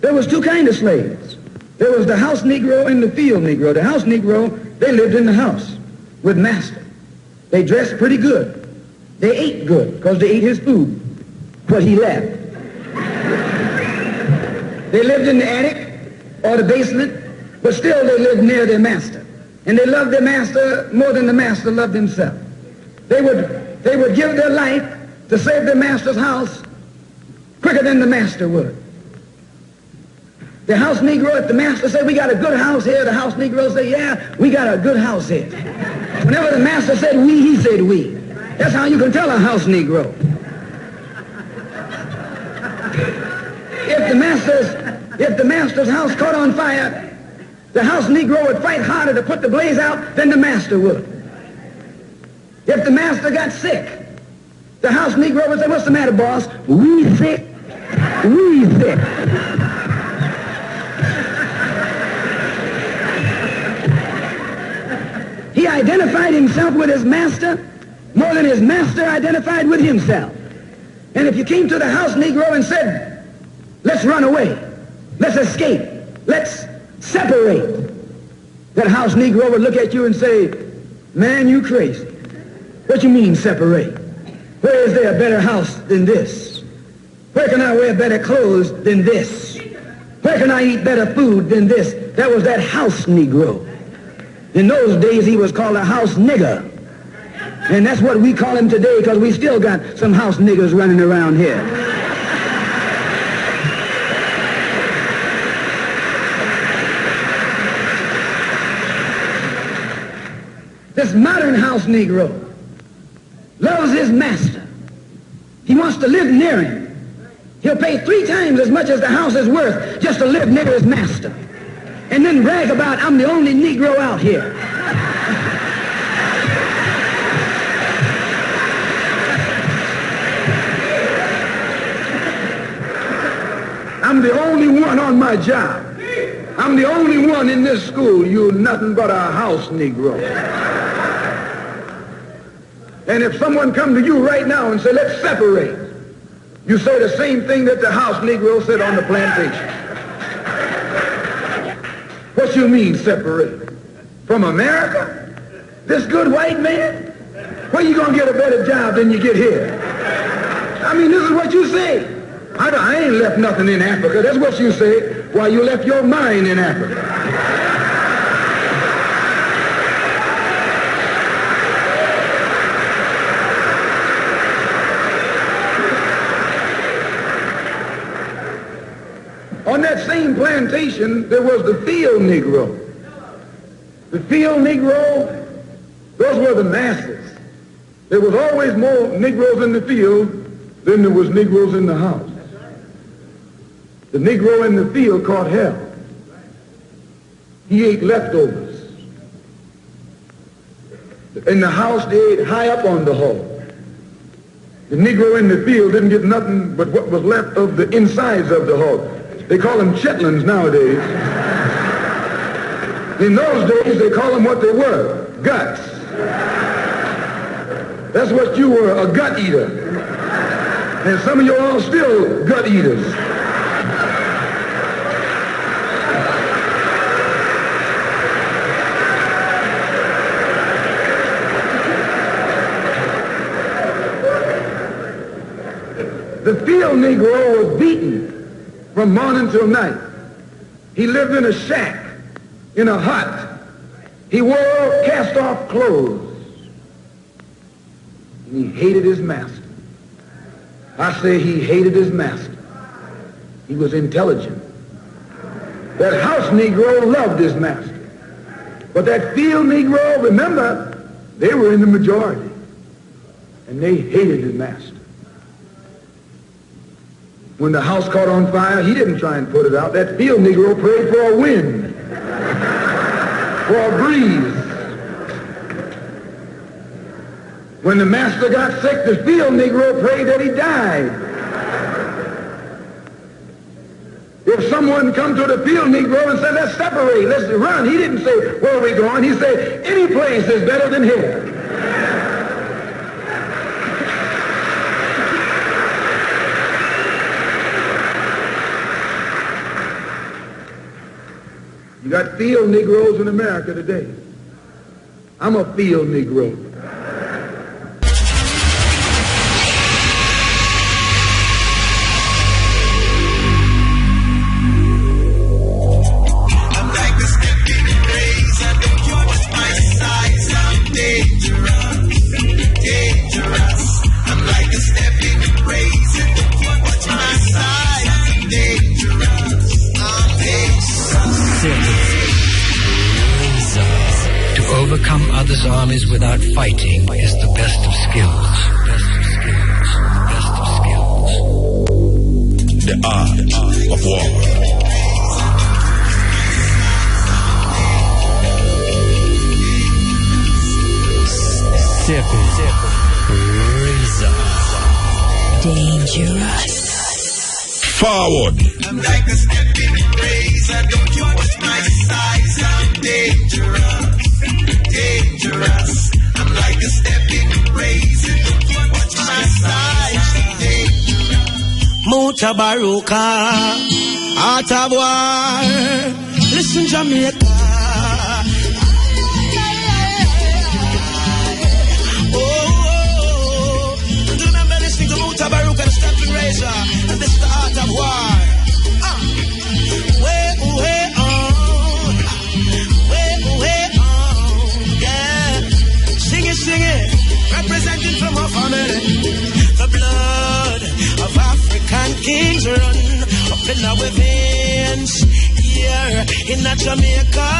There was two kinds of slaves. There was the house Negro and the field Negro. The house Negro, they lived in the house with master. They dressed pretty good. They ate good because they ate his food, what he left. They lived in the attic or the basement, but still they lived near their master. And they loved their master more than the master loved himself. They would give their life to save their master's house quicker than the master would. The house Negro, if the master said, we got a good house here, the house Negro said, yeah, we got a good house here. Whenever the master said we, he said we. That's how you can tell a house Negro. If the master's house caught on fire, the house Negro would fight harder to put the blaze out than the master would. If the master got sick, the house Negro would say, what's the matter, boss? We sick. We sick. He identified himself with his master more than his master identified with himself. And if you came to the house Negro and said, let's run away, let's escape, let's separate, that house Negro would look at you and say, man, you crazy. What you mean separate? Where is there a better house than this? Where can I wear better clothes than this? Where can I eat better food than this? That was that house Negro. In those days, he was called a house nigger. And that's what we call him today because we still got some house niggers running around here. This modern house Negro loves his master. He wants to live near him. He'll pay 3 times as much as the house is worth just to live near his master. And then brag about, I'm the only Negro out here. I'm the only one on my job. I'm the only one in this school. You're nothing but a house Negro. And if someone come to you right now and say, let's separate, you say the same thing that the house Negro said on the plantation. What you mean separate? From America? This good white man? Where you gonna get a better job than you get here? I mean, this is what you say. I ain't left nothing in Africa. That's what you say. Why, you left your mind in Africa. On that same plantation, there was the field Negro. The field Negro, those were the masses. There was always more Negroes in the field than there was Negroes in the house. The Negro in the field caught hell. He ate leftovers. In the house, they ate high up on the hog. The Negro in the field didn't get nothing but what was left of the insides of the hog. They call them chitlins nowadays. In those days, they call them what they were, guts. That's what you were, a gut eater. And some of you all still gut eaters. The field Negro was beaten from morning till night. He lived in a shack, in a hut. He wore cast-off clothes. And he hated his master. I say he hated his master. He was intelligent. That house Negro loved his master. But that field Negro, remember, they were in the majority. And they hated his master. When the house caught on fire, he didn't try and put it out. That field Negro prayed for a wind, for a breeze. When the master got sick, the field Negro prayed that he died. If someone come to the field Negro and said, let's separate, let's run, he didn't say, where are we going? He said, any place is better than here. You got field Negroes in America today. I'm a field Negro. Overcome others' armies without fighting is the best of skills. Best of skills. The art of war. Steppn. Razor. Dangerous. Forward. I'm like a stepping razor. Don't you watch my size? I'm dangerous. Dangerous. I'm like a stepping razor. Don't you watch my size? Dangerous. Mutabaruka. Art of war. Listen, Jamaica. Mutabaruka, the Steppn razor, and this is the art of war. Way on, yeah. Sing it, representing from our family. The blood of African kings run up in our veins. Here in Jamaica,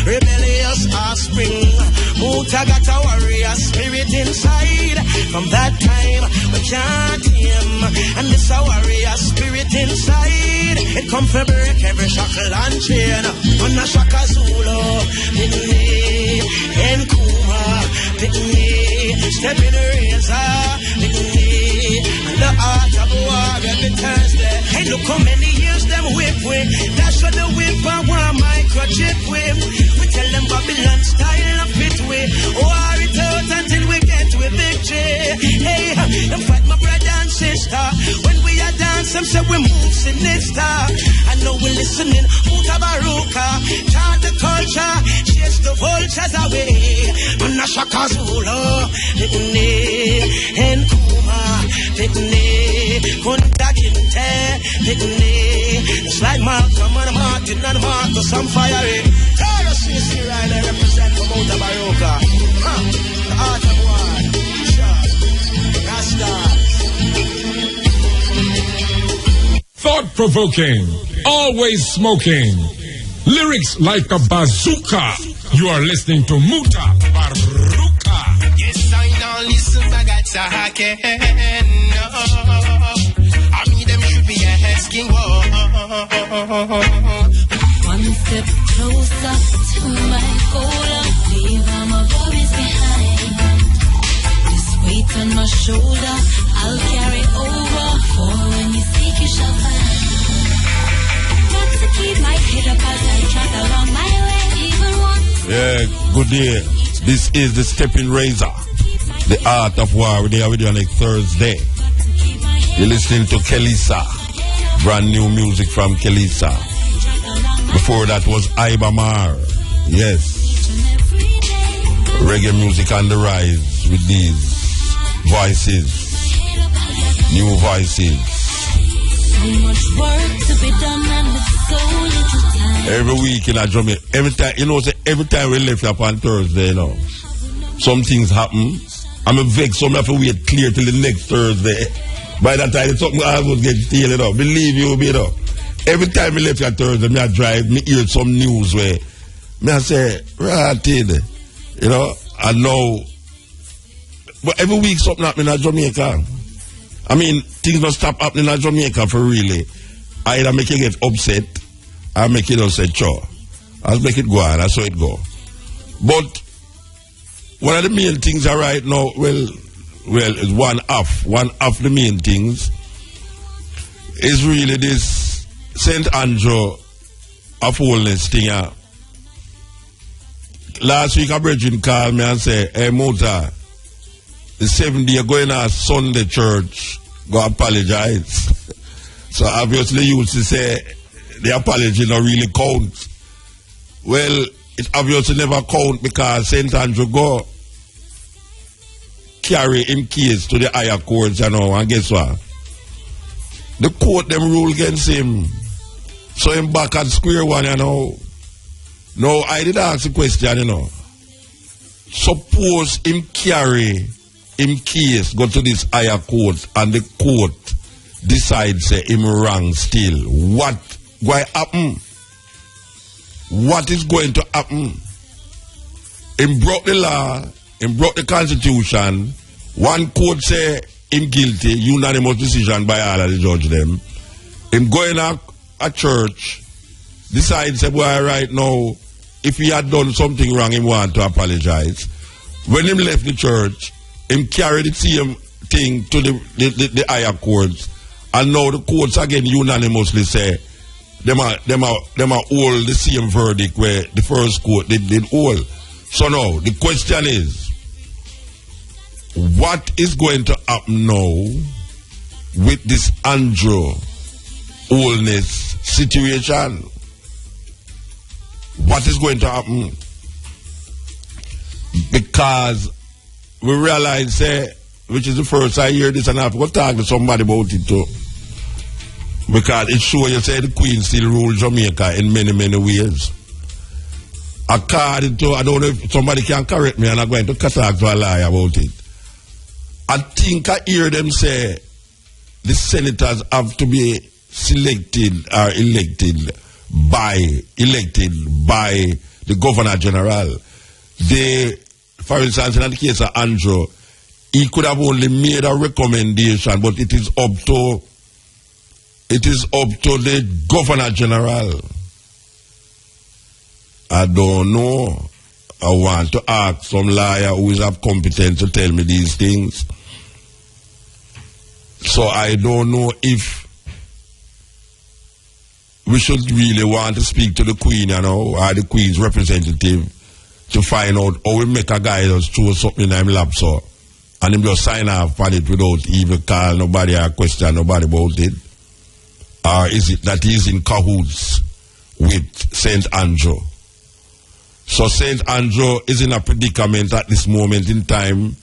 rebellious offspring. Muta got a warrior spirit inside. From that time, we can't him. And this a warrior spirit inside. It come for break every shackle and chain. On a Shaka Zulu, Pitney, and Kuma, Pitney, Steppn razor, Pitney, and the art of war every Thursday. Hey, look how many years them whip with. That's what the whip and one microchip with. We tell them Babylon style of fit with. War it out until we get to victory. Hey, them fight my brother and sister. When we are dance, them say we move sinister. I know we're listening. Mutabaruka, chant the culture, chase the vultures away. Manna Shaka Zulu, Pitney, and Kuma, Pitney, Kunta Kinte, Pitney. It's like Malcolm and Martin and Marcus, some fiery. Terrorists here right there represent for Mutabaruka. The art of war, Rasta. Thought-provoking, always smoking. Lyrics like a bazooka. You are listening to Mutabaruka. Yes, I don't listen, I got to hack it. No. I mean, them should be asking what. One step closer to my goal. Leave all my worries behind. This weight on my shoulder, I'll carry over. For when you seek, you shall find. Got to keep my head up as I track along my way. Even once. Yeah, good day. This is the Steppn razor, the art of war. We're there with you on Thursday. You're listening to Kelisa, brand new music from Kelisa. Before that was Ibamar. Yes. Reggae music on the rise with these voices. New voices. So much work to be done and with so little time. Every week in Jamaica, every time we left up on Thursday, you know, some things happen. I'm a vex, so I have to wait clear till the next Thursday. By that time, something almost get tailed up. Believe you me, you know. Every time we left on Thursday, I drive, me hear some news where I say, right, you know, I know. But every week something happening in Jamaica. I mean, things don't stop happening in Jamaica for really. Either make you get upset, or make you don't say, sure. I'll make it go on, that's how it go. But one of the main things are right now, well, is one of the main things is really this St. Andrew of Holiness thing. Last week a brethren called me and said, hey Muta, the 7th day going to Sunday church, go apologize. So obviously you used to say the apology not really counts. Well, it obviously never count because St. Andrew go carry him case to the higher courts, and guess what? The court them rule against him. So him back at square one, Now, I did ask the question, Suppose him carry him case, go to this higher court, and the court decides say him wrong still. What going to happen? What is going to happen? Him broke the law, him broke the constitution. One court say him guilty, unanimous decision by all of the judge them. Him going a church, decide say, boy, right now, if he had done something wrong, him want to apologize. When him left the church, him carried the same thing to the higher courts, and now the courts again unanimously say them are all the same verdict where the first court did all. So now the question is, what is going to happen now with this Andrew Holness situation? What is going to happen? Because we realize, which is the first I hear this, and I have to talk to somebody about it too. Because it shows you say the Queen still rules Jamaica in many, many ways. According to, I don't know if somebody can correct me, and I'm going to talk to a lie about it. I think I hear them say the senators have to be selected or elected by the Governor General. For instance, in the case of Andrew, he could have only made a recommendation, but it is up to the Governor General. I don't know. I want to ask some lawyer who is of competence to tell me these things. So I don't know if we should really want to speak to the Queen, or the Queen's representative, to find out how we make a guy just throw something in him lap, so, and him just sign off on it without even call nobody or question nobody about it. Or is it that he's in cahoots with St. Andrew? So St. Andrew is in a predicament at this moment in time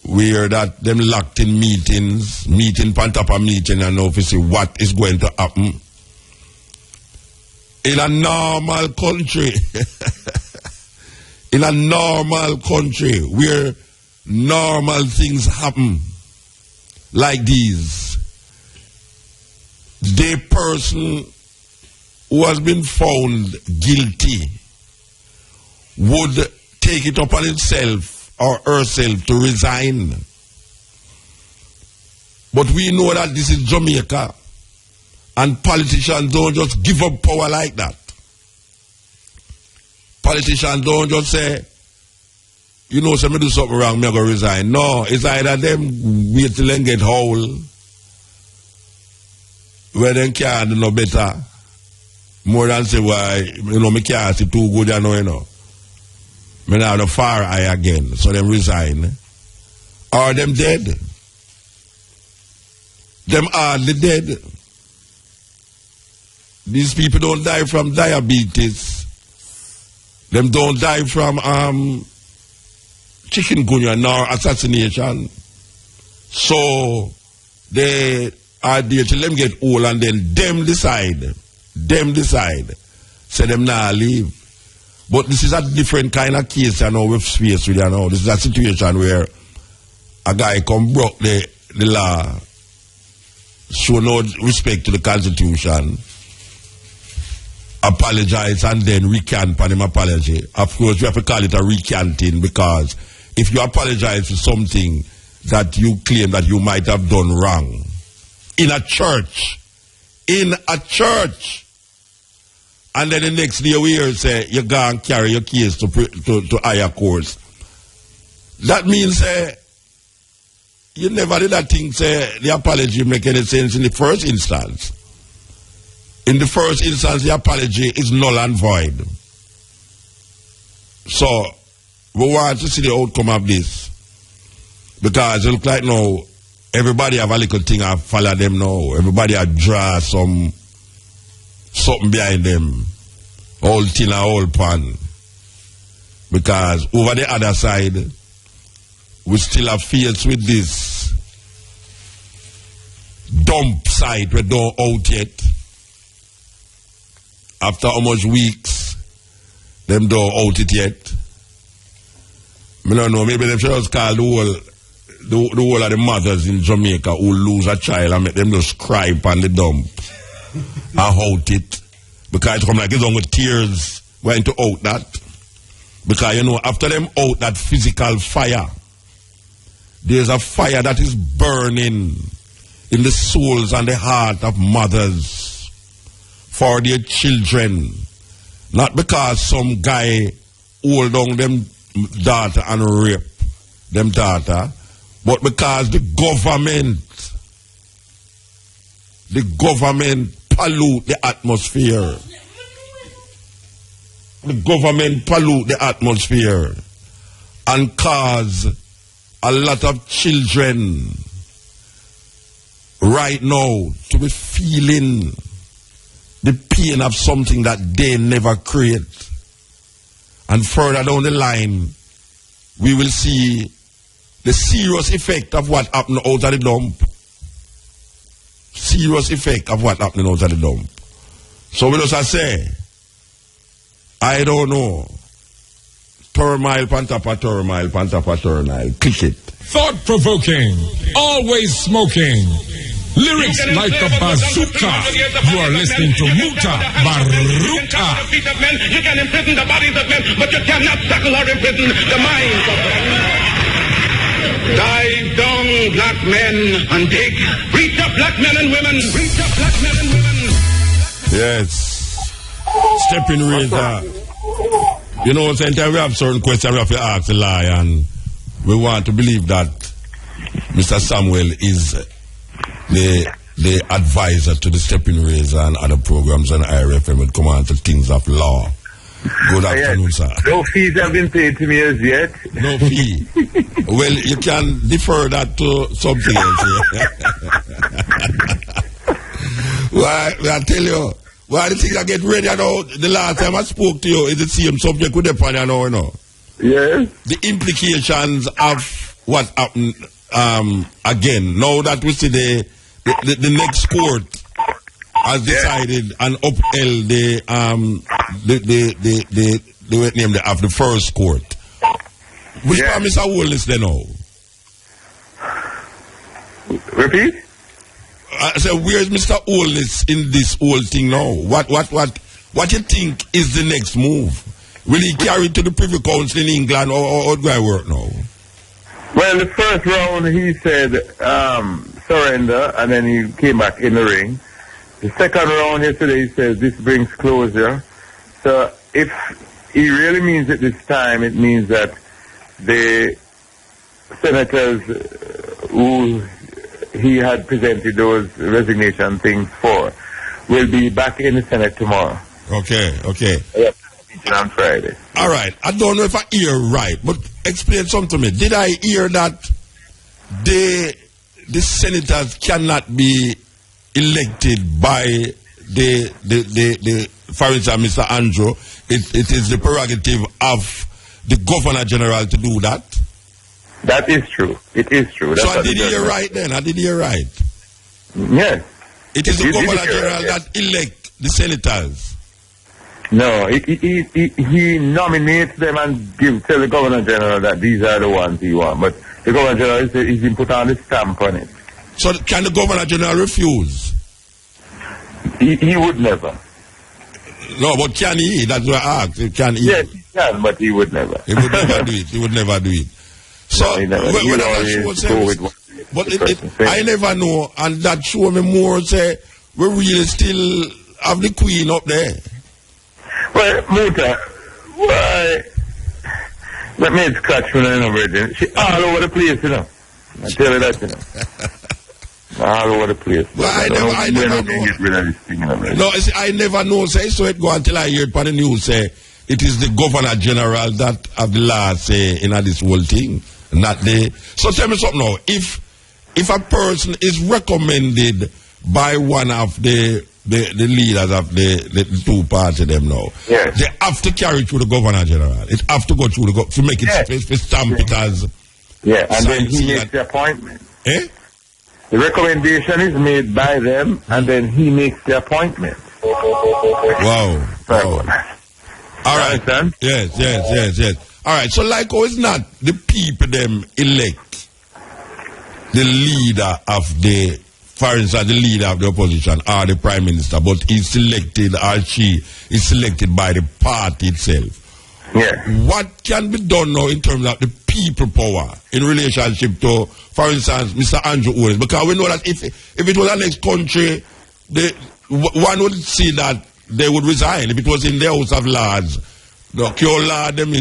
where that them locked in meeting on top of meeting, and now to see what is going to happen. In a normal country, in a normal country where normal things happen like these, the person who has been found guilty would take it upon himself or herself to resign. But we know that this is Jamaica, and politicians don't just give up power like that. Politicians don't just say, say me do something wrong, me go resign. No, it's either them wait till them get whole, where them can't do no better, more than say, why, me can't see too good, Me now the far eye again, so them resign. Or them dead. Them hardly dead. These people don't die from diabetes. Them don't die from chikungunya nor assassination. So they are there till them get old, and then them decide. Say them now leave. But this is a different kind of case, we've faced with, This is a situation where a guy come broke the law, show no respect to the Constitution, apologize, and then recant on him apology. Of course, we have to call it a recanting, because if you apologize for something that you claim that you might have done wrong in a church, and then the next day we hear say you go and carry your case to higher courts, that means you never did that thing, say the apology make any sense in the first instance. In the first instance, the apology is null and void. So we want to see the outcome of this, because it looks like now everybody have a little thing I follow them now. Everybody have draw something behind them. All tin and all pan. Because over the other side, we still are faced with this dump site we don't out yet. After almost weeks, them don't out it yet. I don't know, maybe them should just call the whole of the mothers in Jamaica who lose a child and make them just cry upon the dump and out it. Because it come like it's on with tears going to out that. Because, you know, after them out that physical fire, there's a fire that is burning in the souls and the heart of mothers for their children. Not because some guy hold on them daughter and rape them daughter, but because the government pollute the atmosphere. The government pollute the atmosphere and cause a lot of children right now to be feeling the pain of something that they never create. And further down the line, we will see the serious effect of what happened out of the dump. Serious effect of what happened out of the dump. So we just say, I don't know. Turmoil, pantapa, turmoil, pantapa, turmoil. Click it. Thought-provoking, always smoking. Lyrics like a bazooka. You are listening to Mutabaruka. You can imprison the bodies of men, but you cannot tackle or imprison the minds of men. Dive down, black men, and dig. Reach up, black men and women. Reach up, black men and women. Yes. Steppn razor. You know, sometimes we have certain questions we have to ask the lie, and we want to believe that Mr. Samuel is the advisor to the Steppn razor and other programs on IRFM would come on to things of law. Good afternoon, sir. No fees have been paid to me as yet. No fee. Well, you can defer that to something else. Why, I tell you, why the things I get ready, you know, the last time I spoke to you is the same subject with the pan, you know. Yes. The implications of what happened again. Now that we see the next court has decided and upheld the name of the first court. Which one Mr. Wallace then now? Repeat? I said, where's Mr. Wallace in this whole thing now? What you think is the next move? Will he carry it to the Privy Council in England or do I work now? Well, the first round he said surrender, and then he came back in the ring. The second round yesterday he says this brings closure. So if he really means it this time, it means that the senators who he had presented those resignation things for will be back in the Senate tomorrow. Okay. Yep. On Friday. All right. I don't know if I hear right, but explain something to me. Did I hear that the senators cannot be elected by the for instance, Mr. Andrew? It is the prerogative of the Governor General to do that? That is true. It is true. So I did hear right then. I did hear right. Yes. It is the Governor General that elect the senators. No, he nominates them and tell the Governor General that these are the ones he wants. But the Governor General is put on the stamp on it. So can the Governor General refuse? He would never. No, but can he? That's what I asked. Can he? Yes, he can, but he would never. He would never do it. He would never do it. So, no, I never know, and that show me more say we really still have the Queen up there. Well, Muta, why? Let me scratch when I know, Virgin. She all over the place, you know. I tell you that, you know. All over the place. Well, I never know. Get rid of this thing, you know, no, I never know. Say so it go until I hear it on the news say it is the Governor General that have the last say in this whole thing, not the. So tell me something now. If a person is recommended by one of the the leaders of the two parties them now. Yes. They have to carry it through the Governor General. It have to go through to make it to stamp it as. Yeah, and then he makes the appointment. Eh? The recommendation is made by them, and then he makes the appointment. Wow. All right. Understand? Yes. All right. So, like, it's not the people them elect the leader of the, for instance, the leader of the opposition or the prime minister, but he's selected or she is selected by the party itself. Yeah. What can be done now in terms of the people power in relationship to, for instance, Mr. Andrew Owens? Because we know that if it was the next country, one would see that they would resign. If it was in the House of Lords, the cure law them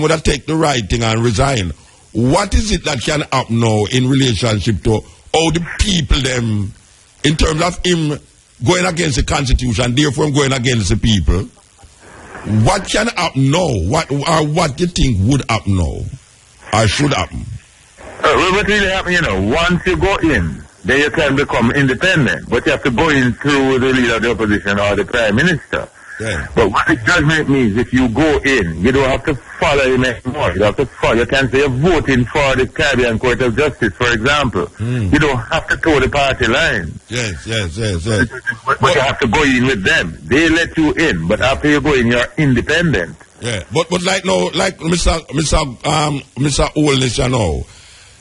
would have take the right thing and resign. What is it that can happen now in relationship to all the people them, in terms of him going against the Constitution, therefore him going against the people? What can happen now? What do you think would happen now? Or should happen? What really happen, once you go in, then you can become independent. But you have to go in through the leader of the opposition or the prime minister. Yeah. But what it judgment means, if you go in, you don't have to follow him anymore. You have to follow. You can say you're voting for the Caribbean Court of Justice, for example. You don't have to toe the party line. Yes. But you have to go in with them. They let you in, but after you go in, you're independent. Yeah, but like now, like Mr. Olness,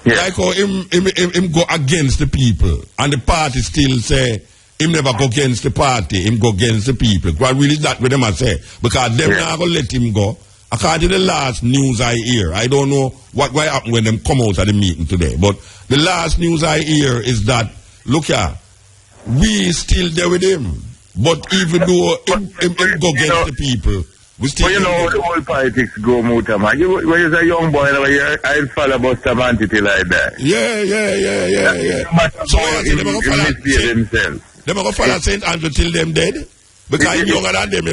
Yeah. like how him go against the people, and the party still say him never go against the party, him go against the people. But really that what them I say, because them not gonna let him go. According to the last news I hear, I don't know what will happen when them come out of the meeting today, but the last news I hear is that, look here, we still there with him, but even though him go against the people, we still. But how the whole politics go, Muta, man. When you was a young boy, I'd follow Bustamante till I die. Yeah. So they're going to follow They're going to follow St. Andrew till them dead? Because he's younger than them,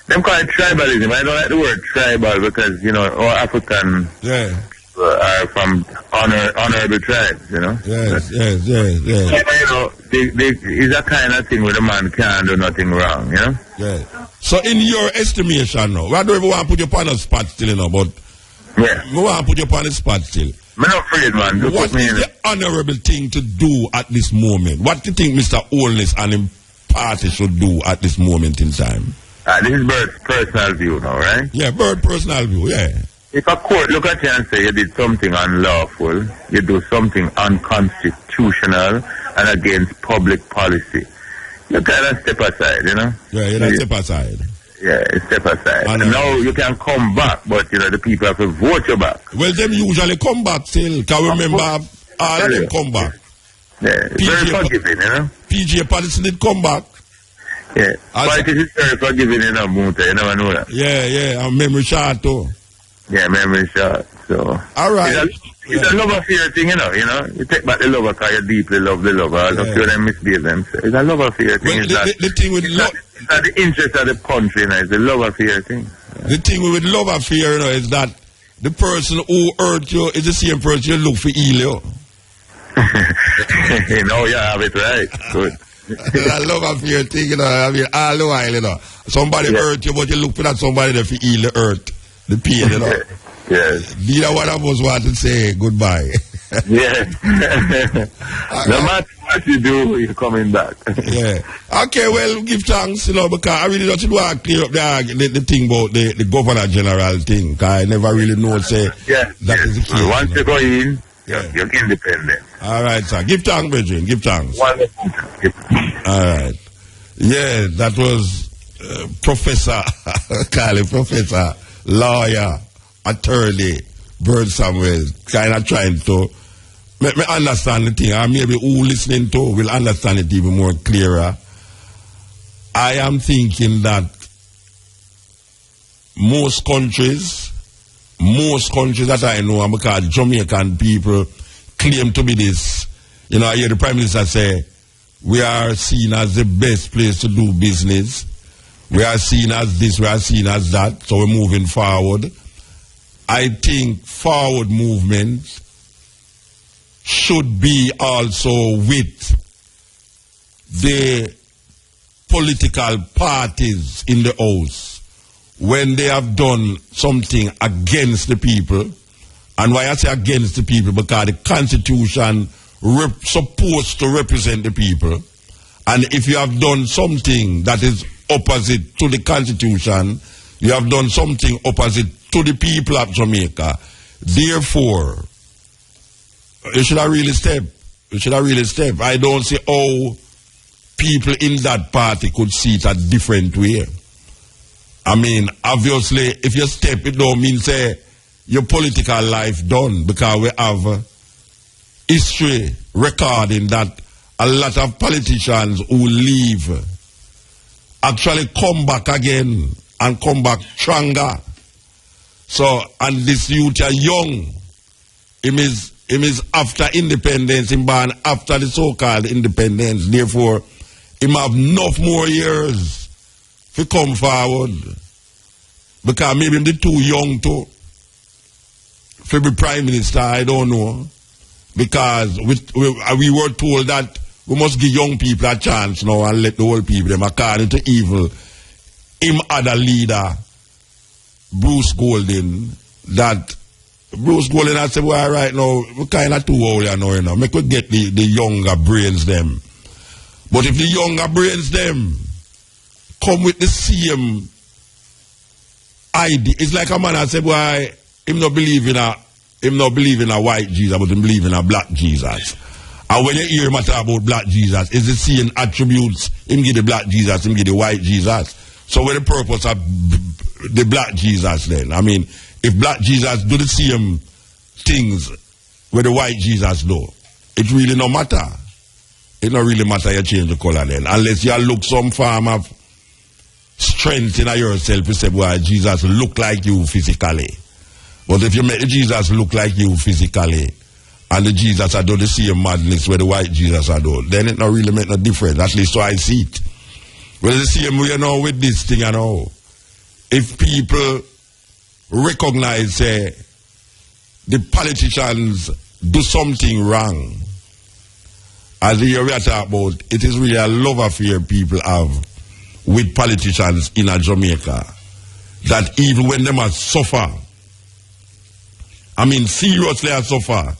Them call it tribalism. I don't like the word tribal because, all African are from honorable tribes, Yes. It's a kind of thing where the man can't do nothing wrong, Yeah. So in your estimation now, I don't even want to put you upon a spot still, but we want to put you upon a spot still. I'm not afraid, man. What is the honorable thing to do at this moment? What do you think Mr. Olness and his party should do at this moment in time? This is Bird's personal view now, right? Yeah, Bird's personal view, yeah. If a court look at you and say you did something unlawful, you do something unconstitutional and against public policy, you kind of step aside, Yeah, you don't step aside. Yeah, step aside. And now you can come back, but the people have to vote you back. Well, them usually come back still. Can we remember all of them come back? Yeah, it's very forgiving, PJ Patterson did come back. Yeah, politics is very forgiving, Muta. You never know that. Yeah, and memory short too. Yeah, memory short. So. All right. It's a love affair thing, You take back the lover because you deeply love the lover. I don't feel them misbehave them. So it's a love affair thing. Well, the thing with love. It's not the interest of the country, It's a love affair thing. The thing with love affair, is that the person who hurt you is the same person you look for heal you. You have it right. Good. I love affair thing, I mean, all the while, Somebody hurt you, but you look for that somebody that for heal the hurt, the pain, Yes. Neither one of us want to say goodbye. Yes. No matter what you do, you're coming back. Yeah. Okay, well, give thanks, because I really don't want to clear up the thing about the Governor General thing, because I never really know, that is the case. Once you go in, you're independent. All right, sir. Give thanks, Bridget. Give thanks. Wonderful. All right. Yeah, that was Professor, Professor, lawyer, attorney, Bird Samuel, kind of trying to make me understand the thing, and maybe who listening to will understand it even more clearer. I am thinking that most countries that I know, because Jamaican people claim to be this, I hear the Prime Minister say, we are seen as the best place to do business. We are seen as this, we are seen as that, so we're moving forward. I think forward movement should be also with the political parties in the House, when they have done something against the people, and why I say against the people, because the Constitution supposed to represent the people, and if you have done something that is opposite to the Constitution, you have done something opposite to the people of Jamaica. Therefore, you should have really step. You should have really step. I don't see how people in that party could see it a different way. I mean, obviously, if you step, it don't mean say your political life done, because we have history recording that a lot of politicians who leave actually come back again and come back stronger. So, and this youth are young. Him is after independence, him born after the so-called independence. Therefore, him have enough more years to come forward. Because maybe him too young to be prime minister, I don't know. Because we were told that we must give young people a chance now and let the old people, them according to evil. Him other leader, Bruce Golden, that Bruce Golden has said, well, right now, we're kind of too old now, you know. Make we get the younger brains them. But if the younger brains them come with the same idea, it's like a man that said, well, him not believe in a white Jesus, but him believe in a black Jesus. And when you hear him talk about black Jesus, it's the same attributes. Him give the black Jesus, him give the white Jesus. So what the purpose of the black Jesus then? I mean, if black Jesus do the same things where the white Jesus do, it really no matter. It don't really matter you change the color then. Unless you look some form of strength in yourself, you say, well, Jesus look like you physically. But if you make the Jesus look like you physically, and the Jesus I do the same madness where the white Jesus I do, then it not really make no difference. At least so I see it. Well, the same way, you know, with this thing, you know, if people recognize the politicians do something wrong, as we are talking about, it is really a love affair people have with politicians in Jamaica, that even when they must suffer, I mean seriously I suffer,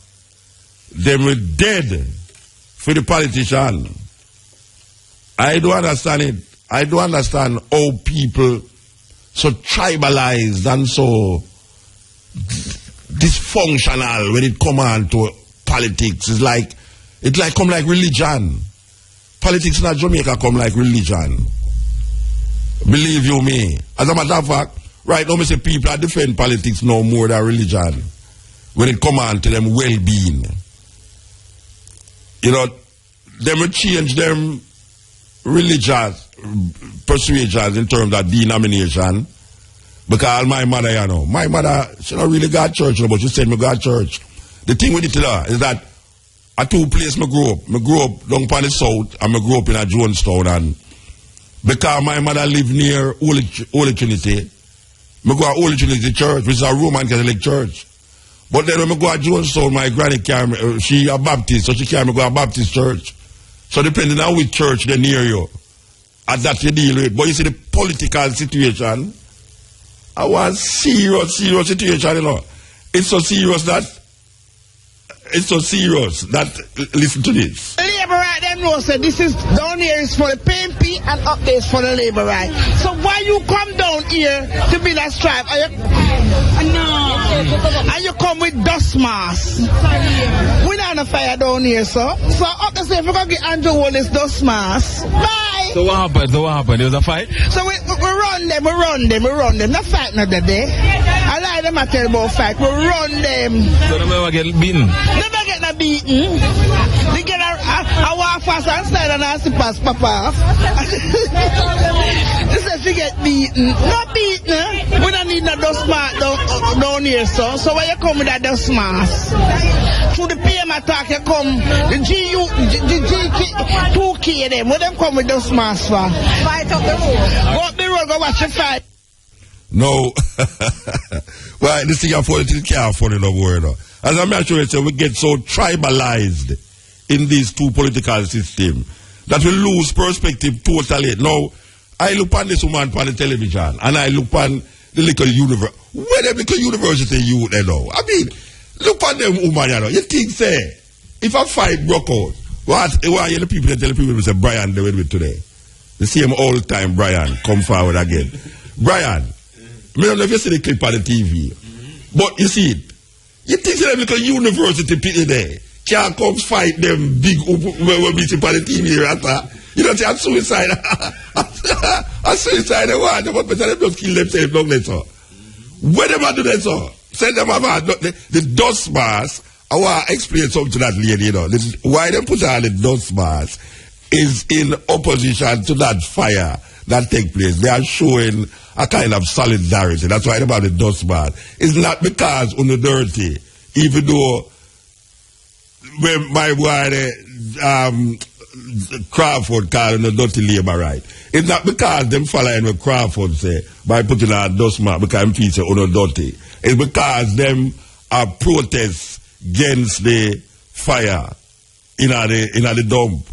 they were dead for the politician. I don't understand it. I don't understand how people so tribalized and so dysfunctional when it comes on to politics. It's like come like religion. Politics in Jamaica come like religion. Believe you me. As a matter of fact, right now, I say people that defend politics no more than religion when it comes on to them well-being. You know, they will change them religious persuasions in terms of denomination. Because my mother, you know, my mother, she don't really go to church, but she said me go to church. The thing with it is that at two places I grew up. I grew up down on the south and I grew up in a Jonestown. And because my mother lived near Holy Trinity, I go to Holy Trinity Church, which is a Roman Catholic church. But then when I go to Jonestown, my granny carry she a Baptist, so she carry me go to a Baptist church. So depending on which church they near you, at that you deal with. But you see the political situation, I want serious situation, you know. It's so serious that listen to this. The labor right them know say this is down here is for the PMP and up there is for the labor right. So why you come down here to build a stripe? No. And you come with dust mask. We not on a fire down here, so up the say if we're gonna get Andrew all this dust mask. Bye. So what happened? There was a fight? So we run them. Not fight not that day. I lie them I tell about fight. We run them. So they never get beaten? Never get no beaten. They get a walk fast and slide and I see pass papa. They say she get beaten. Not beaten. We don't need no dust mask down here, so why you come with that dust mask? Through the PM attack you come, the GK, 2K them, where them come with dust mask for? Fight up the road. Go up the road, go watch the fight. No. Well, this thing I thought it can't fall in the word. As I'm sure we get so tribalized in these two political systems that we lose perspective totally. Now, I look on this woman on the television, and I look on the little universe. Where them little university youth they know? I mean, look on them woman, you know. You think, say, if a fight broke out, why are the people that tell the people, say, Brian, they with me today? The same old time, Brian, come forward again. Brian, I don't know if you see the clip on the TV, but you see it. You think them little university people there can't come fight them big we meet on the TV, right? You don't say a suicide. A suicide, they want them, but they just kill themselves, don't they, so? When them do that, so? Send them about the dust mask. I want to explain something to that lady, you know. This is why they put on the dust mask is in opposition to that fire that take place. They are showing a kind of solidarity. That's why about the dust mask. It's not because on the dirty, even though when my boy Crawford called the dirty labor right. It's not because them following what Crawford say by putting a dust mask because I'm say on the dirty. It's because them are protests against the fire in the dump.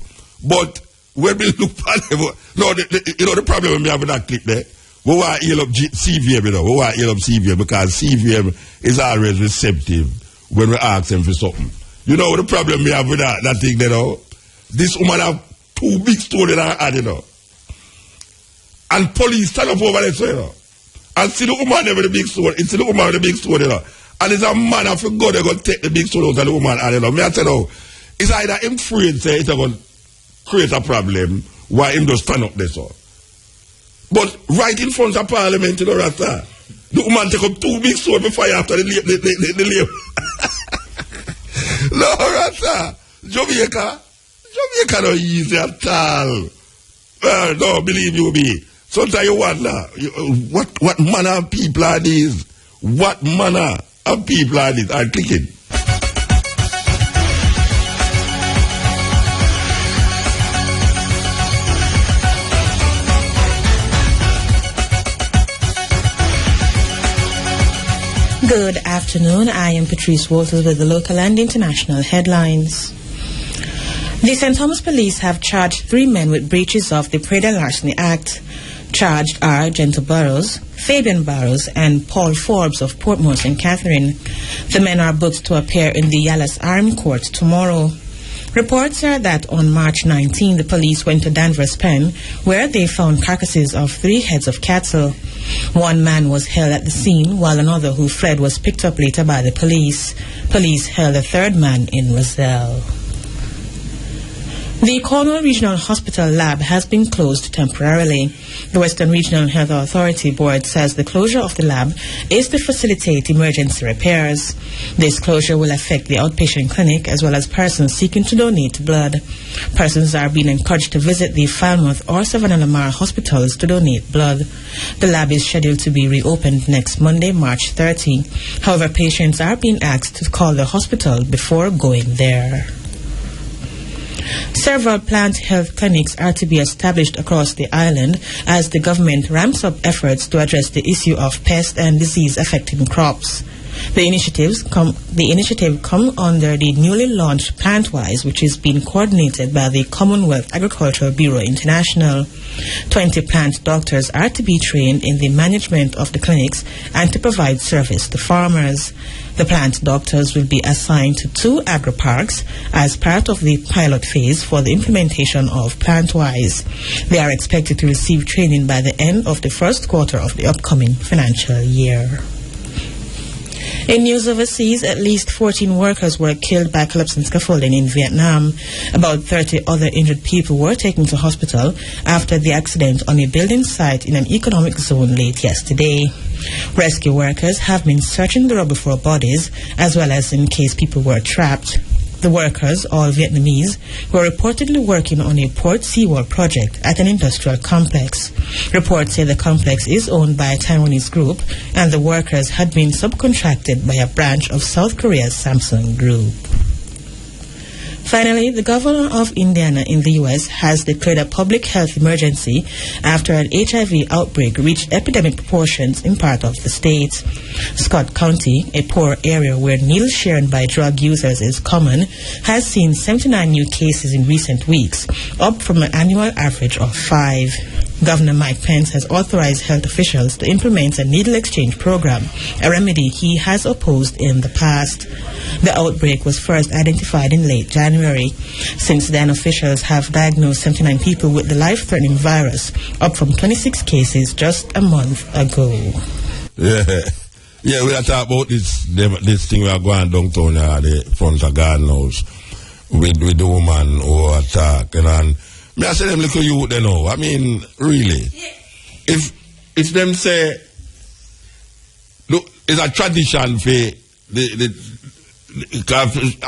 But when we look at it, no, you know the problem when we have that clip there, we want to heal up CVM, you know, we want to heal up CVM because CVM is always receptive when we ask them for something. You know the problem we have with that thing, you know? This woman have 2 big stories in her head, you know. And police stand up over there, so, you know. And see the woman there with the big story. It's the woman with the big story, you know. And it's a man, I forgot they're going to take the big story out of the woman, and you know. Me I tell you, it's either him afraid, say, it's going to create a problem, why him just stand up there, so. But right in front of Parliament, you know, Rasta, the woman take up 2 big stories before after the labor. No, Rasta, Jamaica not easy at all. No, believe you me. Sometimes you wonder, what manner of people are these? What manner of people are these? I'm clicking. Good afternoon. I am Patrice Walters with the local and international headlines. The St. Thomas Police have charged 3 men with breaches of the Prada Larceny Act. Charged are Gentle Burrows, Fabian Barrows, and Paul Forbes of Portmore St. Catherine. The men are booked to appear in the Yallas Army Court tomorrow. Reports are that on March 19, the police went to Danvers Pen, where they found carcasses of 3 heads of cattle. 1 man was held at the scene, while another who fled was picked up later by the police. Police held a 3rd man in Roselle. The Cornwall Regional Hospital lab has been closed temporarily. The Western Regional Health Authority Board says the closure of the lab is to facilitate emergency repairs. This closure will affect the outpatient clinic as well as persons seeking to donate blood. Persons are being encouraged to visit the Falmouth or Savannah Lamar hospitals to donate blood. The lab is scheduled to be reopened next Monday, March 30. However, patients are being asked to call the hospital before going there. Several plant health clinics are to be established across the island as the government ramps up efforts to address the issue of pest and disease affecting crops. The initiative come under the newly launched Plantwise, which is being coordinated by the Commonwealth Agricultural Bureau International. 20 plant doctors are to be trained in the management of the clinics and to provide service to farmers. The plant doctors will be assigned to 2 agri-parks as part of the pilot phase for the implementation of Plantwise. They are expected to receive training by the end of the first quarter of the upcoming financial year. In news overseas, at least 14 workers were killed by collapsing scaffolding in Vietnam. About 30 other injured people were taken to hospital after the accident on a building site in an economic zone late yesterday. Rescue workers have been searching the rubble for bodies as well as in case people were trapped. The workers, all Vietnamese, were reportedly working on a port seawall project at an industrial complex. Reports say the complex is owned by a Taiwanese group and the workers had been subcontracted by a branch of South Korea's Samsung Group. Finally, the governor of Indiana in the U.S. has declared a public health emergency after an HIV outbreak reached epidemic proportions in part of the state. Scott County, a poor area where needle sharing by drug users is common, has seen 79 new cases in recent weeks, up from an annual average of 5. Governor Mike Pence has authorized health officials to implement a needle exchange program, a remedy he has opposed in the past. The outbreak was first identified in late January. Since then, officials have diagnosed 79 people with the life-threatening virus, up from 26 cases just a month ago. Yeah, we'll talk about this thing we are going downtown at the front of Garden House with the woman who attacked. And me I say them little youth they know. I mean, really. If them say, look, it's a tradition for a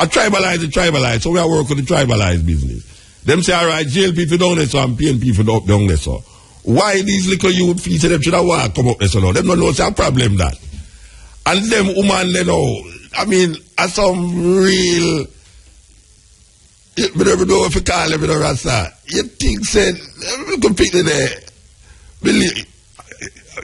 tribalize, so we are working with the tribalized business. Them say, all right, jail people down there so and paying people up down there so. Why these little youth feel say them should have walk come up there so now? Them don't know it's a problem that. And them woman they know, I mean, as some real, you never know if you call them in a rasta. You think said, you can pick there. Believe,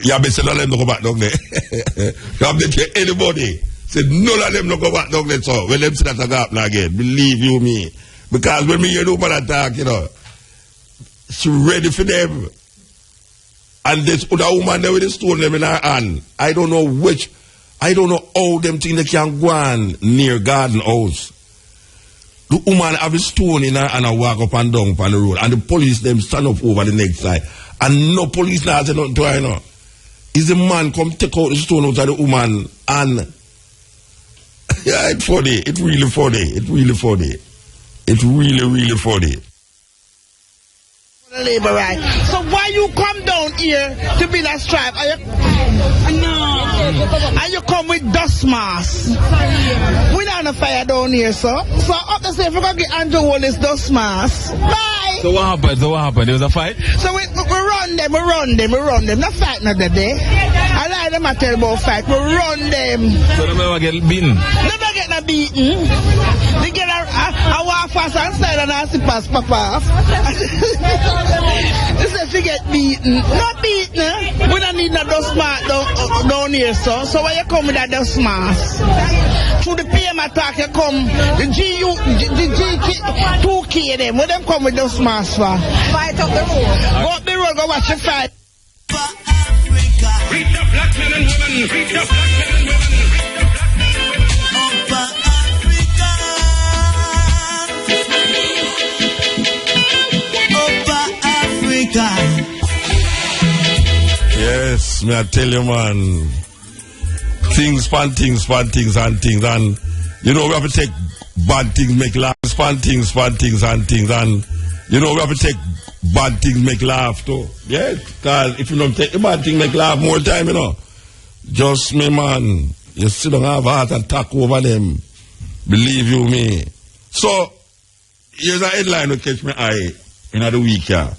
you have been saying all them to go back down there. You have been telling anybody. Said none of them no go back down there so when them see that happen again. Believe you me. Because when me hear the woman attack, you know, she ready for them. And this other woman there with the stone them in her hand. I don't know how them think they can go on near Garden House. The woman have a stone in her and walk up and down on the road. And the police them stand up over the next side. And no police now say nothing to her, you know. Is the man come take out the stone out of the woman and yeah, it's funny. It's really funny. It's really funny. It's really, really funny. Labor right. So why you come down here to build a stripe? Are you, no. And you come with dust mask. We don't have fire down here, sir. So up the say if we're gonna get Andrew all this dust mask. Bye. So what happened? There was a fight? So we run them. Not fight not that day. I like them I tell about fight. We run them. So they never get beaten? Never get no beaten. They get a walk fast inside and I see pass pop off. They say if you get beaten. Not beaten, eh? We don't need no dust mask down here, sir. So why you come with that dust mask? Through the PM attack you come, the GK, 2K them, where them come with dust mask for? Fight up the road. Go up the road, go watch the fight. Reach the black men and women, reach the black men and women, Yes, me I tell you, man. Things, and you know we have to take bad things, make laugh. Things, and you know we have to take bad things, make laugh too. Yes, because if you don't take the bad thing, make laugh more time, you know. Just me, man. You still don't have a heart attack over them. Believe you me. So here's a headline to catch my eye in the week here.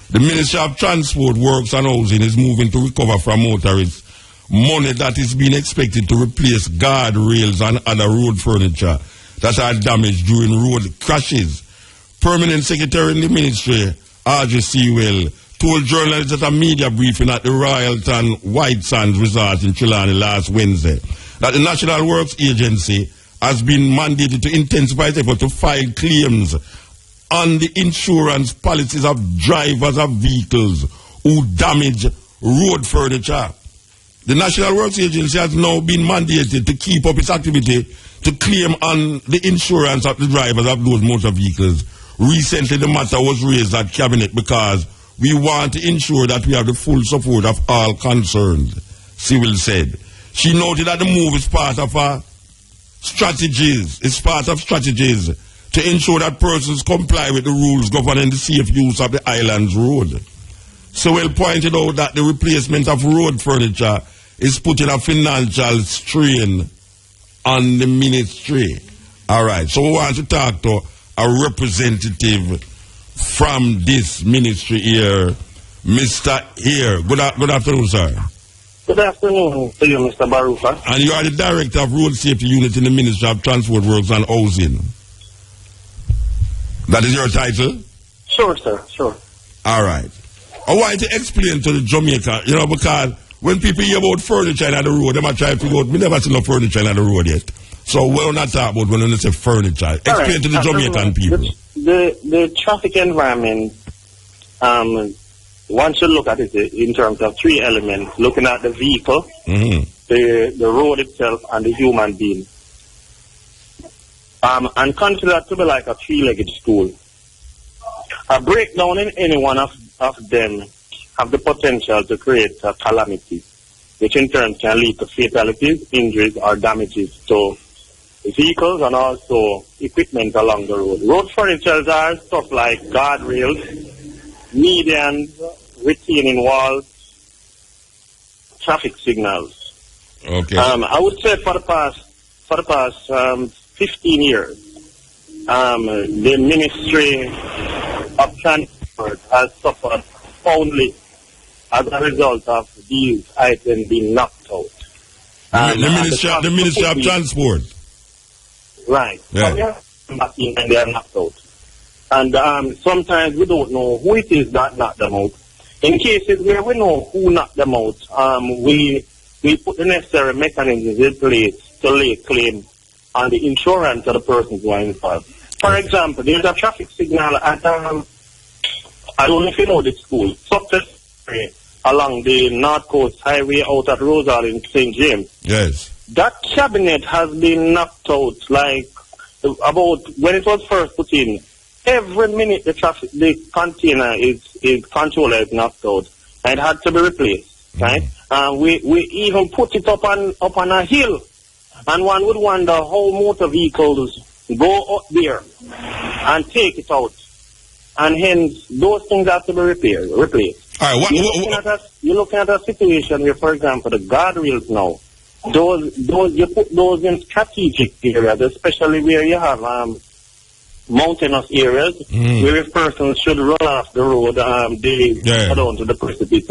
The Ministry of Transport, Works and Housing is moving to recover from motorists money that is being expected to replace guardrails and other road furniture that are damaged during road crashes. Permanent Secretary in the Ministry, R.J. Sewell, told journalists at a media briefing at the Royalton White Sands Resort in Trelawney last Wednesday that the National Works Agency has been mandated to intensify its effort to file claims on the insurance policies of drivers of vehicles who damage road furniture. The National Works Agency has now been mandated to keep up its activity to claim on the insurance of the drivers of those motor vehicles. Recently, the matter was raised at Cabinet because we want to ensure that we have the full support of all concerned, Sewell said. She noted that the move is part of strategies to ensure that persons comply with the rules governing the safe use of the island's road. Sewell pointed out that the replacement of road furniture is putting a financial strain on the ministry. All right, so we want to talk to a representative from this ministry here, Mr. Here. Good afternoon, sir. Good afternoon to you, Mr. Baruka. And you are the Director of Road Safety Unit in the Ministry of Transport, Works and Housing. That is your title? Sure, sir, sure. All right. I want to explain to the Jamaica, because when people hear about furniture on the road, they might try to figure out, we never seen no furniture on the road yet. So we're not talking about when we say furniture. Explain to the Jamaican people. The traffic environment, one should look at it in terms of three elements, looking at the vehicle, the road itself, and the human being. And consider that to be like a three-legged stool. A breakdown in any one of them have the potential to create a calamity, which in turn can lead to fatalities, injuries, or damages to vehicles and also equipment along the road. Road furniture are stuff like guardrails, medians, retaining walls, traffic signals. Okay. I would say for the past 15 years, the Ministry of Transport has suffered profoundly as a result of these items being knocked out. The Ministry of Transport. Right. Yeah. And they are knocked out. And sometimes we don't know who it is that knocked them out. In cases where we know who knocked them out, we put the necessary mechanisms in place to lay claim on the insurance of the persons who are involved. For example, there's a traffic signal at, I don't know if you know this school, along the North Coast Highway out at Rosal in St. James. Yes. That cabinet has been knocked out, like, about when it was first put in. Every minute the container controller is knocked out, and it had to be replaced, right? We even put it up on a hill, and one would wonder how motor vehicles go up there and take it out, and hence those things have to be replaced. All right, you're looking at a situation where, for example, the guardrails now, those you put those in strategic areas, especially where you have mountainous areas where if persons should run off the road, they go down to the precipice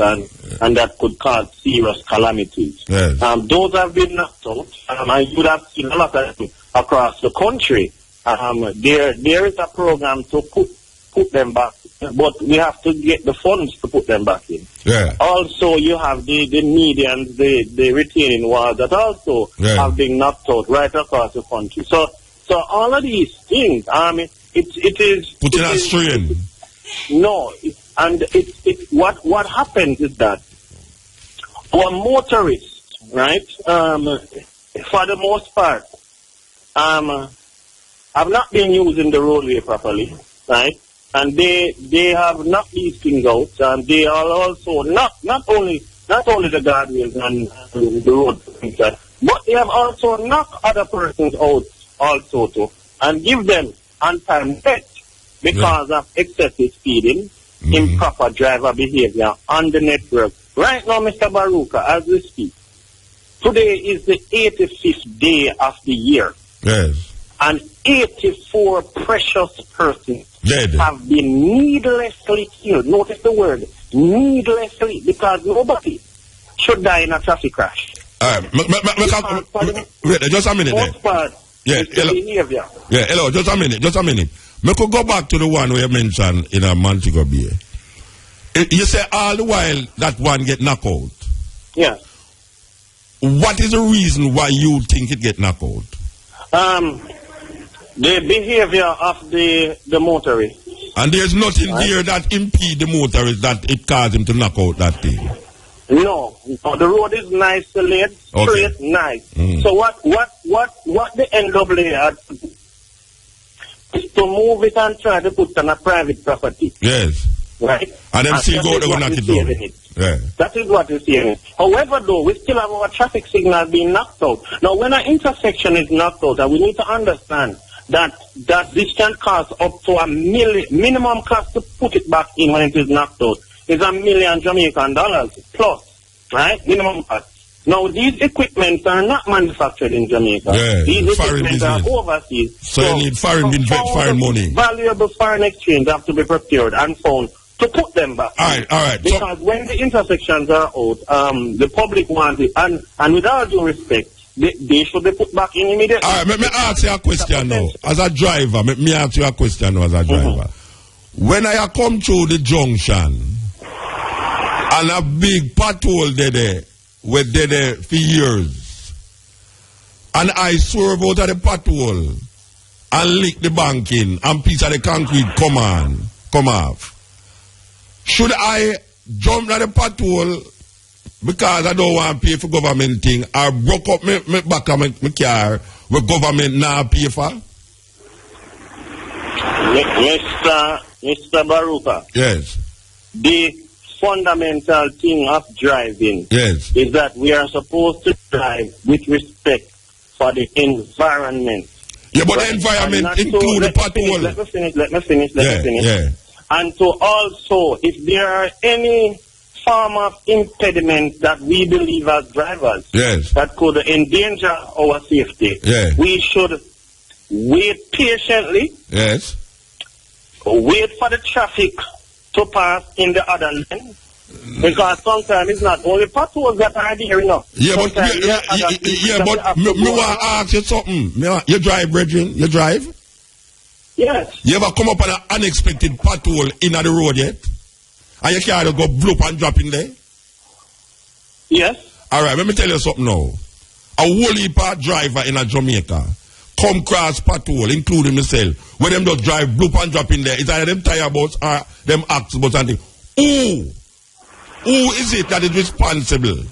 and that could cause serious calamities. Yes. Those have been knocked out, and you would have seen a lot of them across the country. There is a program to put them back, but we have to get the funds to put them back in. Yeah. Also, you have the medians, the retaining walls that also have been knocked out right across the country. So all of these things, it is putting a strain. No, what happens is that our motorists, right, for the most part, have not been using the roadway properly, right? And they have knocked these things out, and they are also not only the guardrails and the road, but they have also knocked other persons out also too, and give them untimed death because of excessive speeding, improper driver behavior on the network. Right now, Mr. Baruka, as we speak, today is the 85th day of the year. Yes. And 84 precious persons dead have been needlessly killed. Notice the word, needlessly, because nobody should die in a traffic crash. All right. Wait, just a minute there. Yeah, hello, just a minute. Me could go back to the one where you mentioned in a Montego Bay. You say all the while that one get knocked out. Yeah. What is the reason why you think it get knocked out? The behavior of the motorist. And there's nothing there that impede the motorist that it caused him to knock out that thing. No, the road is nice, laid, straight, nice. So what the NAA had is to move it and try to put it on a private property. Yes. Right? And then see go to knock it down. Yeah. That is what is here. However, though, we still have our traffic signal being knocked out. Now, when an intersection is knocked out, and we need to understand that this can cost up to minimum cost to put it back in when it is knocked out is $1 million Jamaican dollars plus, right? Minimum cost. Now, these equipments are not manufactured in Jamaica. Yeah, these equipments are overseas. So you need foreign money. Valuable foreign exchange have to be procured and found to put them back. All right. Because when the intersections are out, the public wants it, and with all due respect, they should be put back in immediately. All right, let me ask you a question now. As a driver, let me ask you a question now as a driver. When I come through the junction and a big pothole there, where there for years, and I swerve out of the pothole and lick the banking and piece of the concrete come off, should I jump at the pothole because I don't want to pay for government thing, or broke up my back of my car with government now pay for? Mr. Baruka. Yes. The fundamental thing of driving is that we are supposed to drive with respect for the environment. Yeah, but the environment include the pothole. Let me finish. Yeah. And to also, if there are any form of impediment that we believe as drivers that could endanger our safety, we should wait patiently. Yes. Wait for the traffic to pass in the other lane. Because sometimes it's not only potholes that are there, you know. Yeah, but me want to ask you something. You drive, Brethren? You drive? Yes. You ever come up on an unexpected pothole in the road yet? And your car just go bloop and drop in there? Yes. Alright, let me tell you something now. A whole heap of driver in a Jamaica come cross pothole, including myself, where them just drive bloop and drop in there. It's either them tire boats or them axe boats and things. Who is it that is responsible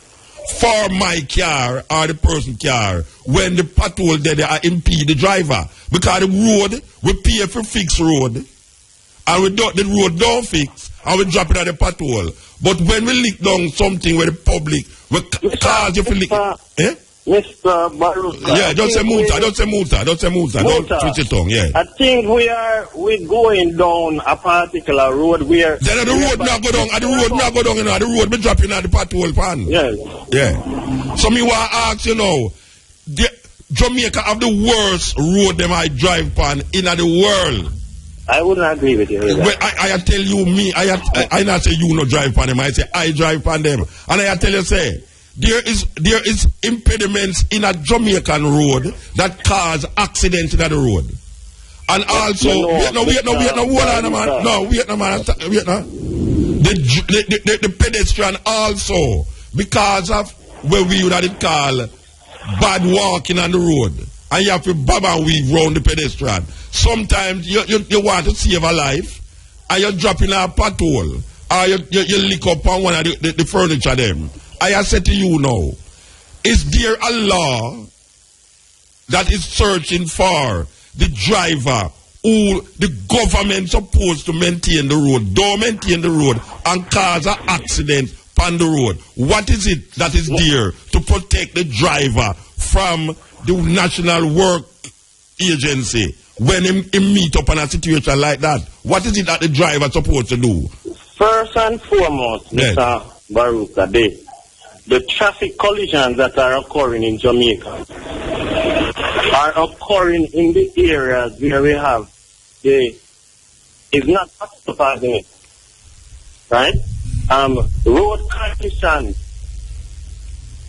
for my car or the person's car when the pothole there they are impede the driver? Because the road, we pay for fixed road, and we don't, the road don't fix, and we drop it at the pothole. But when we lick down something where the public, we cause you to lick. Mr. Baruka. Yeah, don't say muta. Don't switch it on, yeah. I think we're going down a particular road where... Then the road not go down, the road not go down, you know, the road be dropping at the pothole pan. Yeah. Yeah. So me want to ask, you know, Jamaica have the worst road them I drive pan in the world. I wouldn't agree with you. Well, I tell you, I not say you no drive pan them, I say I drive pan them. And I tell you, say, there is impediments in a Jamaican road that cause accidents in the road. And also, wait, the pedestrian also, because of where we would call bad walking on the road, and you have to bob and weave round the pedestrian. Sometimes you want to save a life, and you're dropping a pothole, or you lick up on one of the furniture them. I said to you now, is there a law that is searching for the driver who the government supposed to maintain the road, don't maintain the road and cause an accident on the road? What is it that is there to protect the driver from the National Work Agency when he meet up on a situation like that? What is it that the driver supposed to do? First and foremost, Mr. Baruka, the traffic collisions that are occurring in Jamaica are occurring in the areas where we have is not passing it, right? Road conditions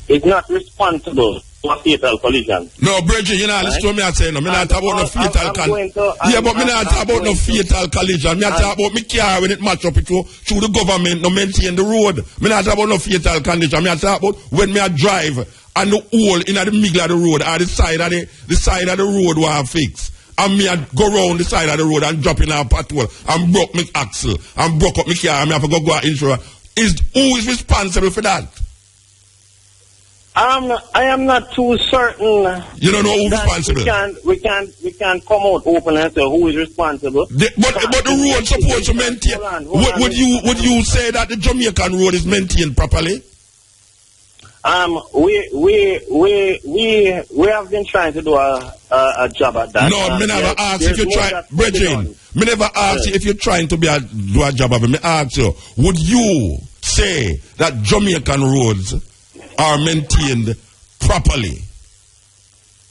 is not responsible for fatal collision. No, Bridget, you know, listen to me, I say no. Me not talk about no fatal collision. Yeah, but me not talk about no fatal collision. Me not talk about me car when it match up through the government no maintain the road. Me not talk about no fatal condition. Me not talk about when me a drive and the hole in the middle of the road or the side of the road want fix. And me a go round the side of the road and drop in a pothole and broke my axle and broke up my car and me have to go out insurance. Who is responsible for that? I am not too certain. You don't know who's responsible. We can't come out open and say who is responsible. But the road supposed to maintain. Would you say that the Jamaican road is maintained properly? We have been trying to do a job at that. No, me never ask if you try, Brethren. Me never ask you if you're trying to do a job of it. Me ask you, would you say that Jamaican roads are maintained properly?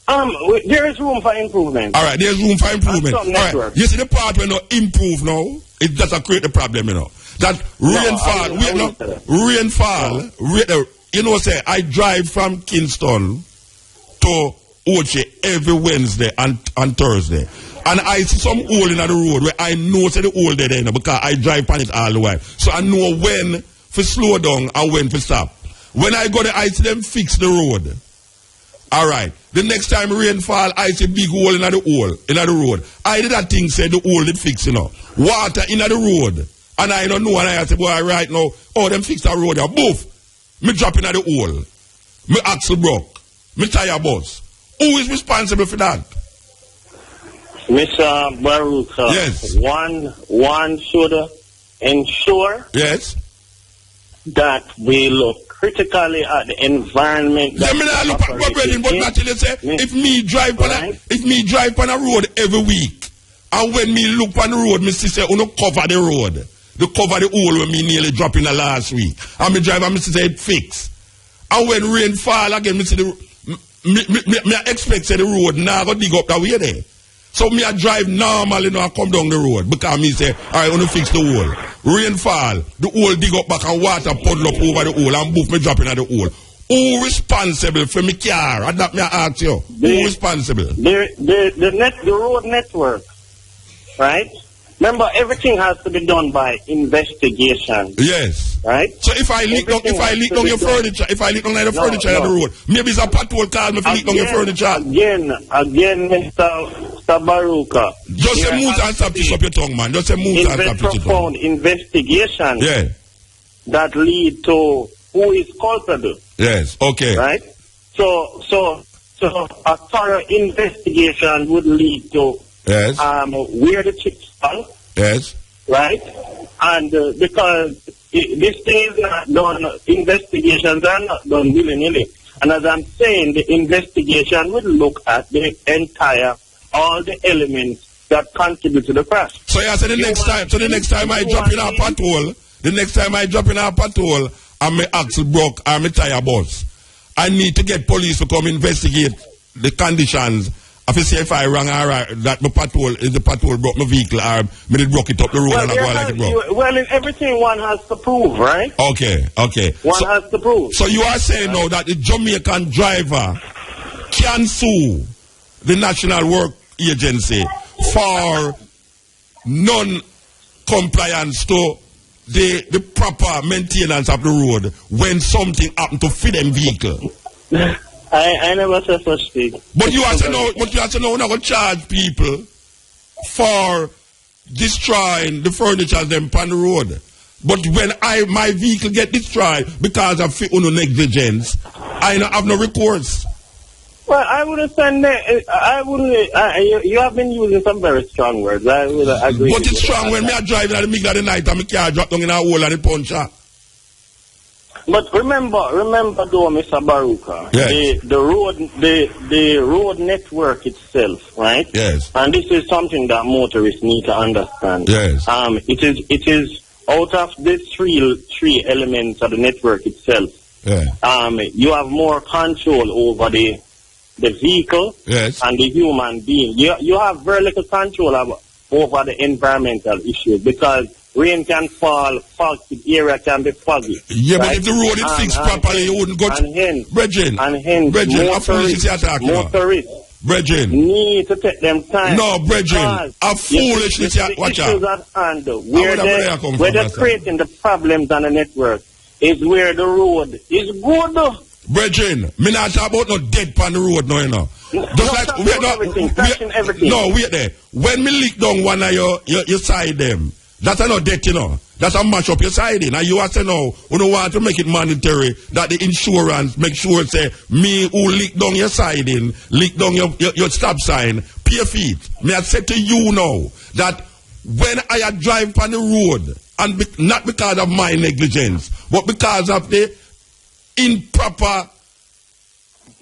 There is room for improvement. All right, there's room for improvement. All right, you see the part where no improve now, it doesn't create the problem, you know. That rainfall, you know, say I drive from Kingston to Oche every Wednesday and Thursday. And I see some hole in the road where I know say the hole there, you know, because I drive on it all the while. So I know when to slow down and when to stop. When I go there, I see them fix the road. All right. The next time rain fall, I see big hole in the road. I did that thing say the hole did fix, you know. Water in the road. And I don't know, and I say, boy, right now, oh, them fix that road there. Boof. Me drop in the hole. Me axle broke. Me tire bust. Who is responsible for that? Mr. Baruka, yes. One should ensure yes. that we look critically at the environment. If me drive on a road every week, and when me look on the road, me see say, "Uno cover the road, to cover the hole when me nearly drop in the last week." And me drive and me see say it fix. And when rain fall again, me see me expect say the road now go dig up that way there. So me I drive normally, you know, I come down the road because me say, all right, I want to fix the hole. Rain fall, the hole dig up back and water puddle up over the hole and boof me drop in at the hole. Who responsible for me car? And that me I ask you. Who responsible? The road network, right? Remember, everything has to be done by investigation. Yes. Right? So if I leak on your furniture, if I leak on the furniture on the road, maybe it's a patrol car me leak on your furniture. Again, Mr. Baruka. Just say move and stop this up your tongue, man. Just say move and stop this profound investigation. Yeah. That lead to who is culpable. Yes. Okay. Right? So a thorough investigation would lead to yes. Where the chips fall. Yes. Right? And because this thing is not done, investigations are not done willy-nilly. And as I'm saying, the investigation would look at the entire, all the elements that contribute to the crash. So yeah, so the next time I drop in a patrol, and my axle broke and my tire bust, I need to get police to come investigate the conditions. If I say if I wrong or right, that the patrol broke my vehicle or me did broke it up the road and I go like it broke. Well, in everything one has to prove, right? Okay. One has to prove. So you are saying now that the Jamaican driver can sue the National Work Agency for non-compliance to the proper maintenance of the road when something happened to fit them vehicle. I never said such thing. But you have to know we're not going to charge people for destroying the furniture them on the road. But when my vehicle get destroyed because of negligence, I don't have no recourse. Well, I wouldn't say you have been using some very strong words. I would agree. But it's strong when me are driving at the middle of the night and my car drop down in a hole and the puncher. But remember though, Mr. Baruka, yes. the road network itself, right? Yes. And this is something that motorists need to understand. Yes. It is out of the three elements of the network itself. Yeah. You have more control over the vehicle yes. and the human being. You have very little control over the environmental issues because rain can fall, the area can be foggy. Yeah, right? But if the road is fixed properly, you wouldn't go to... Brethren, need to take them time. No, brethren, a foolishness. Watch out. Where they're creating the problems on the network is where the road is good. Brethren, me not talk about no dead on the road, no, you know. Everything. No, wait there. When me lick down one of your side them, that's not debt, you know. That's a mash up your siding. And you have to know, you don't want to make it mandatory that the insurance make sure say, me who lick down your siding, lick down your stop sign, pay feet. Me I said to you now that when I drive on the road, and not because of my negligence, but because of the improper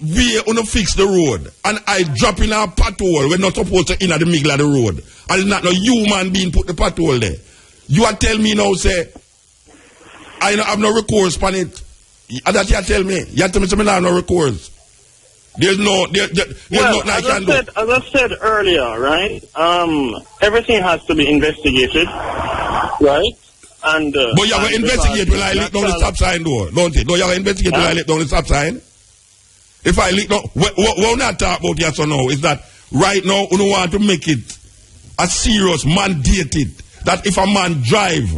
way to fix the road, and I drop in a pothole, we're not supposed to in at the middle of the road, and it's not no human being put the pothole there. You are tell me now, say, I don't have no recourse on it. That you tell me. You tell me I have no recourse. There's nothing I can do. As I said earlier, right? Everything has to be investigated, right? And but you have to investigate when I let down the stop sign, though, don't it? No, you have to investigate when I let down the stop sign. If I leak, no, what we're not talking about yes or no is that right now we don't want to make it a serious mandated that if a man drive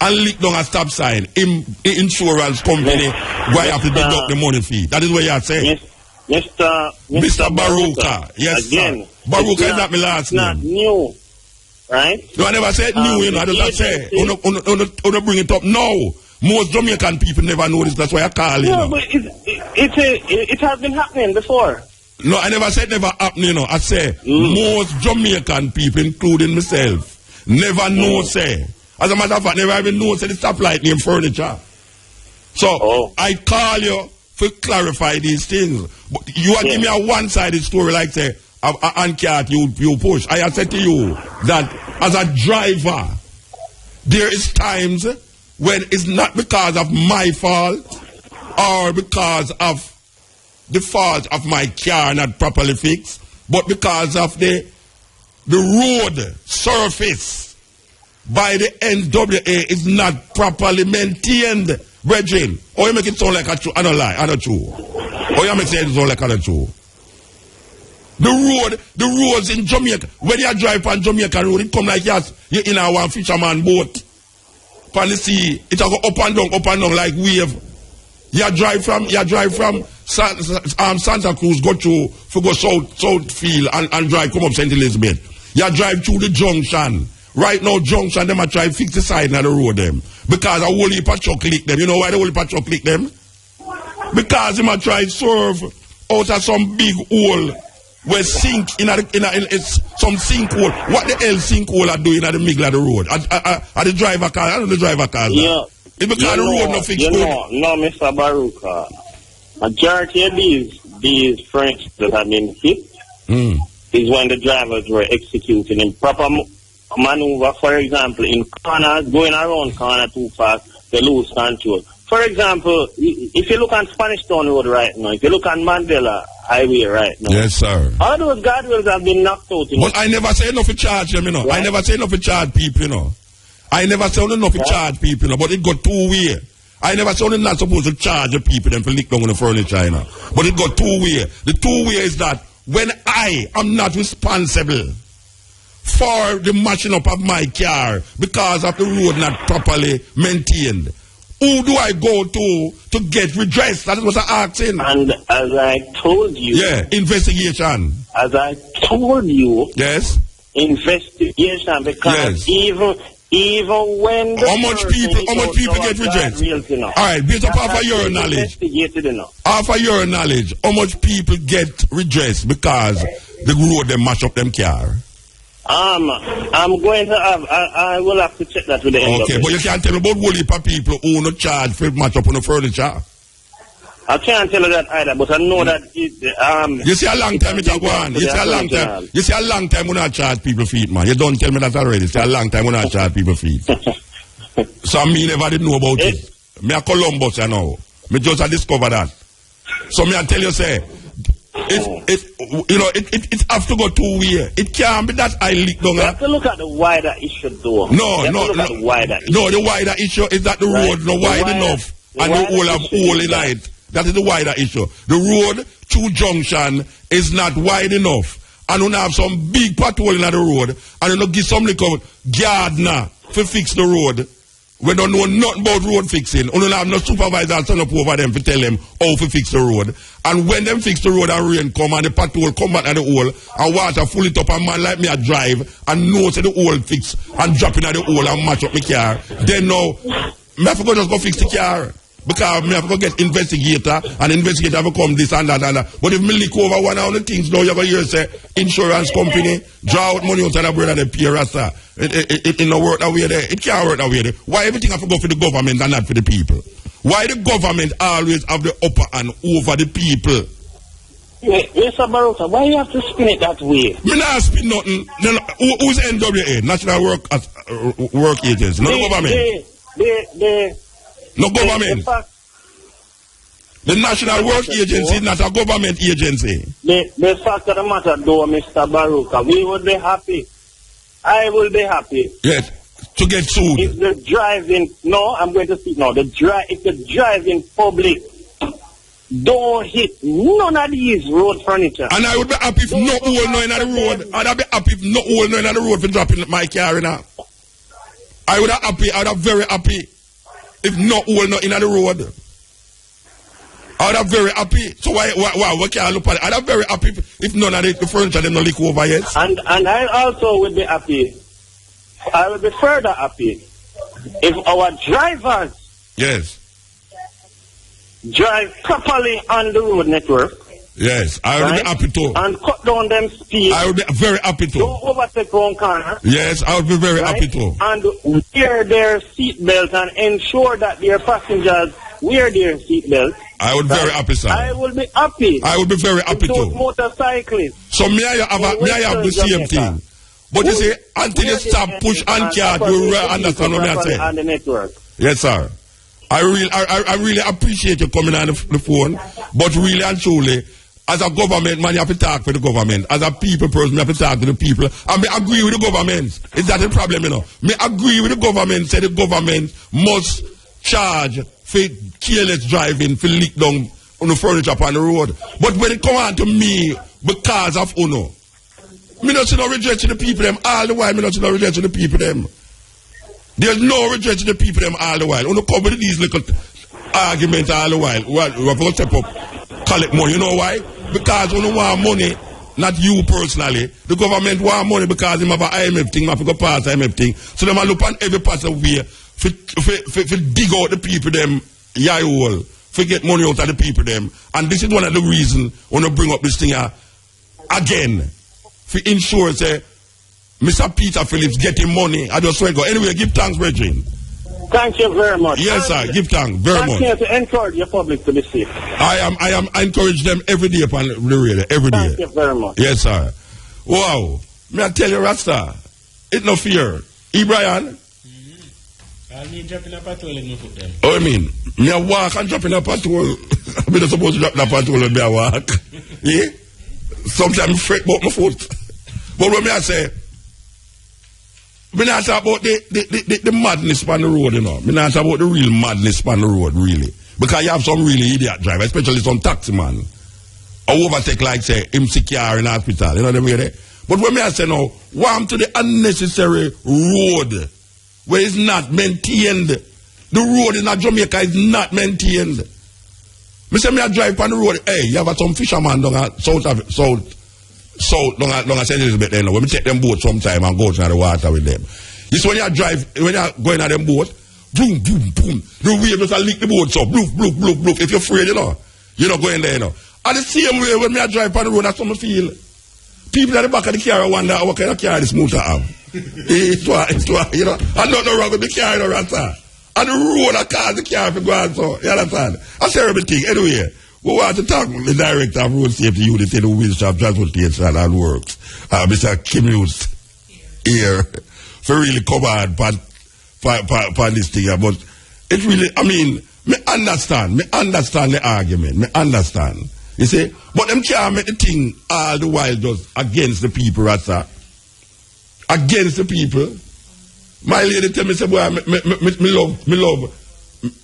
and leak down a stop sign, insurance company why have to deduct the money fee. That is what you are saying. Mr. Baruka. Yes, again, sir. Baruka is not my last name. It's not new, right? No, I never said new, you know. I just say, don't bring it up now. Most Jamaican people never know this. That's why I call it. No, but it has been happening before. No, I never said never happening, you know. I say most Jamaican people, including myself, never know, say. As a matter of fact, never even know, say, the stoplight name furniture. So, I call you to clarify these things. But you are giving me a one-sided story like, say, and cat you push. I have said to you that as a driver, there is times when it's not because of my fault or because of the fault of my car not properly fixed, but because of the road surface by the NWA is not properly maintained. Brethren, or you make it sound like a true, I don't lie, I don't true. Or you make it sound like a true. The roads in Jamaica, when you drive on Jamaica road, it come like you're in a one fisherman boat. Pan the sea, it go up and down like wave. You drive from Santa Cruz, go south field and drive, come up St. Elizabeth. You drive through the junction. Right now, junction, them are trying to fix the side of the road, them. Because a whole heap of truck lick them. You know why the whole heap of truck lick them? Because them are trying to serve out of some big hole where sink in some sink hole. What the hell sink hole are doing at the middle of the road? At the driver car, I don't know the driver car. Yeah. It's because the road not fixed good. No, Mr. Baruka. Majority of these furniture that have been hit is when the drivers were executing improper maneuver. For example, in corners, going around corner too fast, they lose control. For example, if you look on Spanish Town Road right now, if you look on Mandela Highway right now. Yes, sir. All those guardrails have been knocked out. But I never say enough to charge them, you know. Right? I never say enough to charge people, you know. I never say enough to charge people, you know. But it got two-way. I never say only not supposed to charge the people them for lick down on the furniture, you know. But it got two-way. The two-way is that when I am not responsible for the matching up of my car because of the road not properly maintained, who do I go to get redress? That is what I'm asking. And as I told you... Yeah, investigation. As I told you... Yes. Investigation, because even when... How much people get redress? All right, based up half of your knowledge. Half of your knowledge, how much people get redress because the road they mash up them car? I'm going to have... I will have to check that with the NWA. Okay, but you can't tell me about whole heap of people who no charge for match up on the furniture. I can't tell you that either, but I know that you see a long time it a go on. You see a long time we not charge people feet, man. You don't tell me that already. You see a long time we not charge people feet. So me never did know about it. Me a Columbus, you know. Me just a discover that. So me I tell you, say, it have to go two-way. It can't be that I leak down. You have to look at the wider issue, though. The wider issue is that the road not wide enough and the whole have hole in it. That is the wider issue. The road through junction is not wide enough. And we have some big patrol in the road. And we give some little gardener to fix the road. We don't know nothing about road fixing. We don't have no supervisor stand up over them to tell them how to fix the road. And when them fix the road and rain come and the patrol come back at the hole and water full it up, and man like me a drive and know say the hole fix and drop in at the hole and match up my car, then now me have to go just go fix the car. Because me have to go get investigator, and investigator will come this and that and that. But if me leak over one of the things now, you're going to hear say, insurance company, draw out money out of the bread and the pay rasta. It don't work that way there. It can't work that way there. Why everything have to go for the government and not for the people? Why the government always have the upper hand over the people? Mr. Baruka, why you have to spin it that way? Me not spin nothing. Who's NWA? National Work Agency. No government. No government. The National Work Agency is not a government agency. The fact of the matter, though, Mr. Baruka, we would be happy. I will be happy. Yes, to get sued. If the driving, no, I'm going to speak now. If the driving public don't hit none of these road furniture. And I would be happy if no hole no in the road. I'd be happy if no hole no in the road for dropping my car in now. I would have very happy if no hole no in the road. I would have very happy. So why can't I look at it? I'd have very happy if none of the furniture them no leak over yet. And I also would be happy. I would be further happy if our drivers drive properly on the road network. Yes, I would be happy to. And cut down them speed. I would be very happy to. Don't overtake one corner. Yes, I would be very happy to. And wear their seatbelts and ensure that their passengers wear their seatbelts. I would be very happy, sir. I will be happy. I would be very happy those too. Motorcyclists. So may I have the same thing. But you see, until you stop push and car, you understand what I'm saying. On the network. Yes, sir. I really appreciate you coming on the phone, but really and truly, as a government man, you have to talk for the government. As a people person, you have to talk to the people. And I agree with the government. Is that the problem, you know? Me agree with the government, say the government must charge for careless driving, for leak down on the furniture upon the road. But when it come on to me, because of Uno, me not see no regret to the people them all the while, me not see no regret to the people them. There's no regret to the people them all the while. Uno come with these little arguments all the while. We have to step up, collect money. You know why? Because Uno want money, not you personally. The government want money because they have an IMF thing, they have to go past IMF thing. So they look on every possible way for dig out the people them yai hole, for get money out of the people them. And this is one of the reasons I want to bring up this thing again. For ensure say Mr. Peter Phillips getting money. I just want to go. Anyway, give thanks, Brethren. Thank you very much. Yes, sir. Give thanks very much. Thank you to encourage your public to be safe. I encourage them every day upon the radio. Every day. Thank you very much. Yes, sir. Wow. May I tell you, Rasta, it's no fear. Brian? I mean, dropping a patrol in my foot then. Oh, I mean, me a walk and drop in a patrol. I'm not supposed to drop in a patrol and me a walk. Yeah? Sometimes I fret about my foot. But when I say, we not talk about the madness on the road, you know. We not talk about the real madness on the road, really. Because you have some really idiot driver, especially some taxi man. Or overtake like, say, him secure in hospital, you know what I mean? But when I say now, warm to the unnecessary road where it's not maintained. The road in Jamaica is not maintained. Me say me a drive on the road. Hey, you have some fisherman down south down St. Elizabeth there now. When we take them boat sometime and go to the water with them. You see when you drive, when you going on them boat, boom, boom, boom. The wave just lick the boat so bloof, bloof, bloof, bloof. If you're afraid, you know, you're not going there, you know. And the same way when me a drive on the road, that's what I feel. People at the back of the car wonder what kind of car this motor have. It's you know, and nothing wrong with the car, you know, Rasta. And the road that cars the car for go on, so, you understand? That's everything. Anyway, we want to talk with the director of road safety unit in the Ministry of Transportation and Works, Mr. Kim Hughes, here, for really come on for this thing. But it really, I mean, me understand the argument, me understand. You see, but them can't make the thing all the while just against the people, Rasta. Against the people. My lady tell me, say, boy, me love,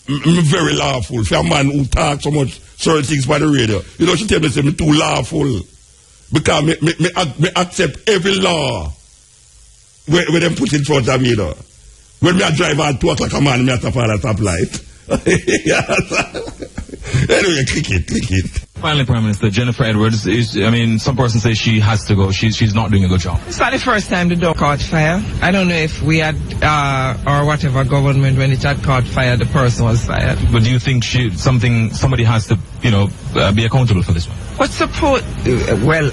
very lawful. For a man who talks so much certain things by the radio. You know, she tell me, say, me too lawful. Because me accept every law where them put in front of me, you know. When me a drive at 2 o'clock a man, me have to follow a stoplight. Anyway, click it. Finally, Prime Minister, Jennifer Edwards, some person say she has to go. She's not doing a good job. It's not the first time the dog caught fire. I don't know if we had, or whatever government, when it had caught fire, the person was fired. But do you think somebody has to, be accountable for this one? What's the point? Well,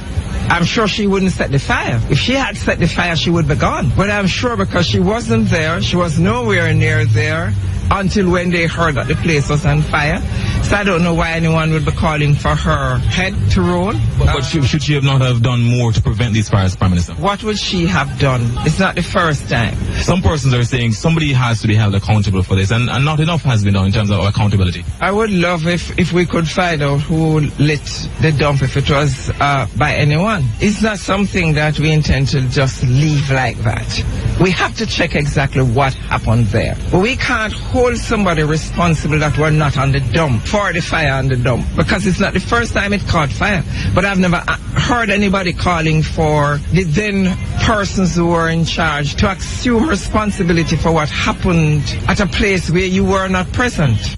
I'm sure she wouldn't set the fire. If she had set the fire, she would be gone. But I'm sure because she wasn't there, she was nowhere near there until when they heard that the place was on fire. So I don't know why anyone would be calling for her head to roll. But should she not have done more to prevent these fires, Prime Minister? What would she have done? It's not the first time. Some persons are saying somebody has to be held accountable for this, and not enough has been done in terms of accountability. I would love if we could find out who lit the dump, if it was by anyone. It's not something that we intend to just leave like that. We have to check exactly what happened there. But we can't hold somebody responsible that were not on the dump. for the fire on the dump, because it's not the first time it caught fire. But I've never heard anybody calling for the then persons who were in charge to assume responsibility for what happened at a place where you were not present.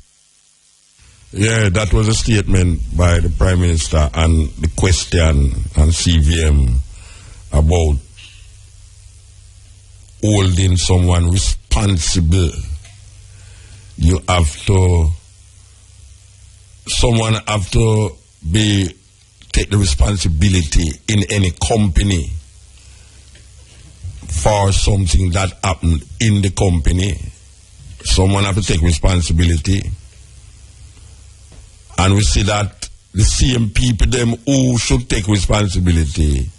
Yeah, that was a statement by the Prime Minister and the question on CVM about holding someone responsible. Someone have to take the responsibility in any company for something that happened in the company. Someone have to take responsibility. And we see that the same people them who should take responsibility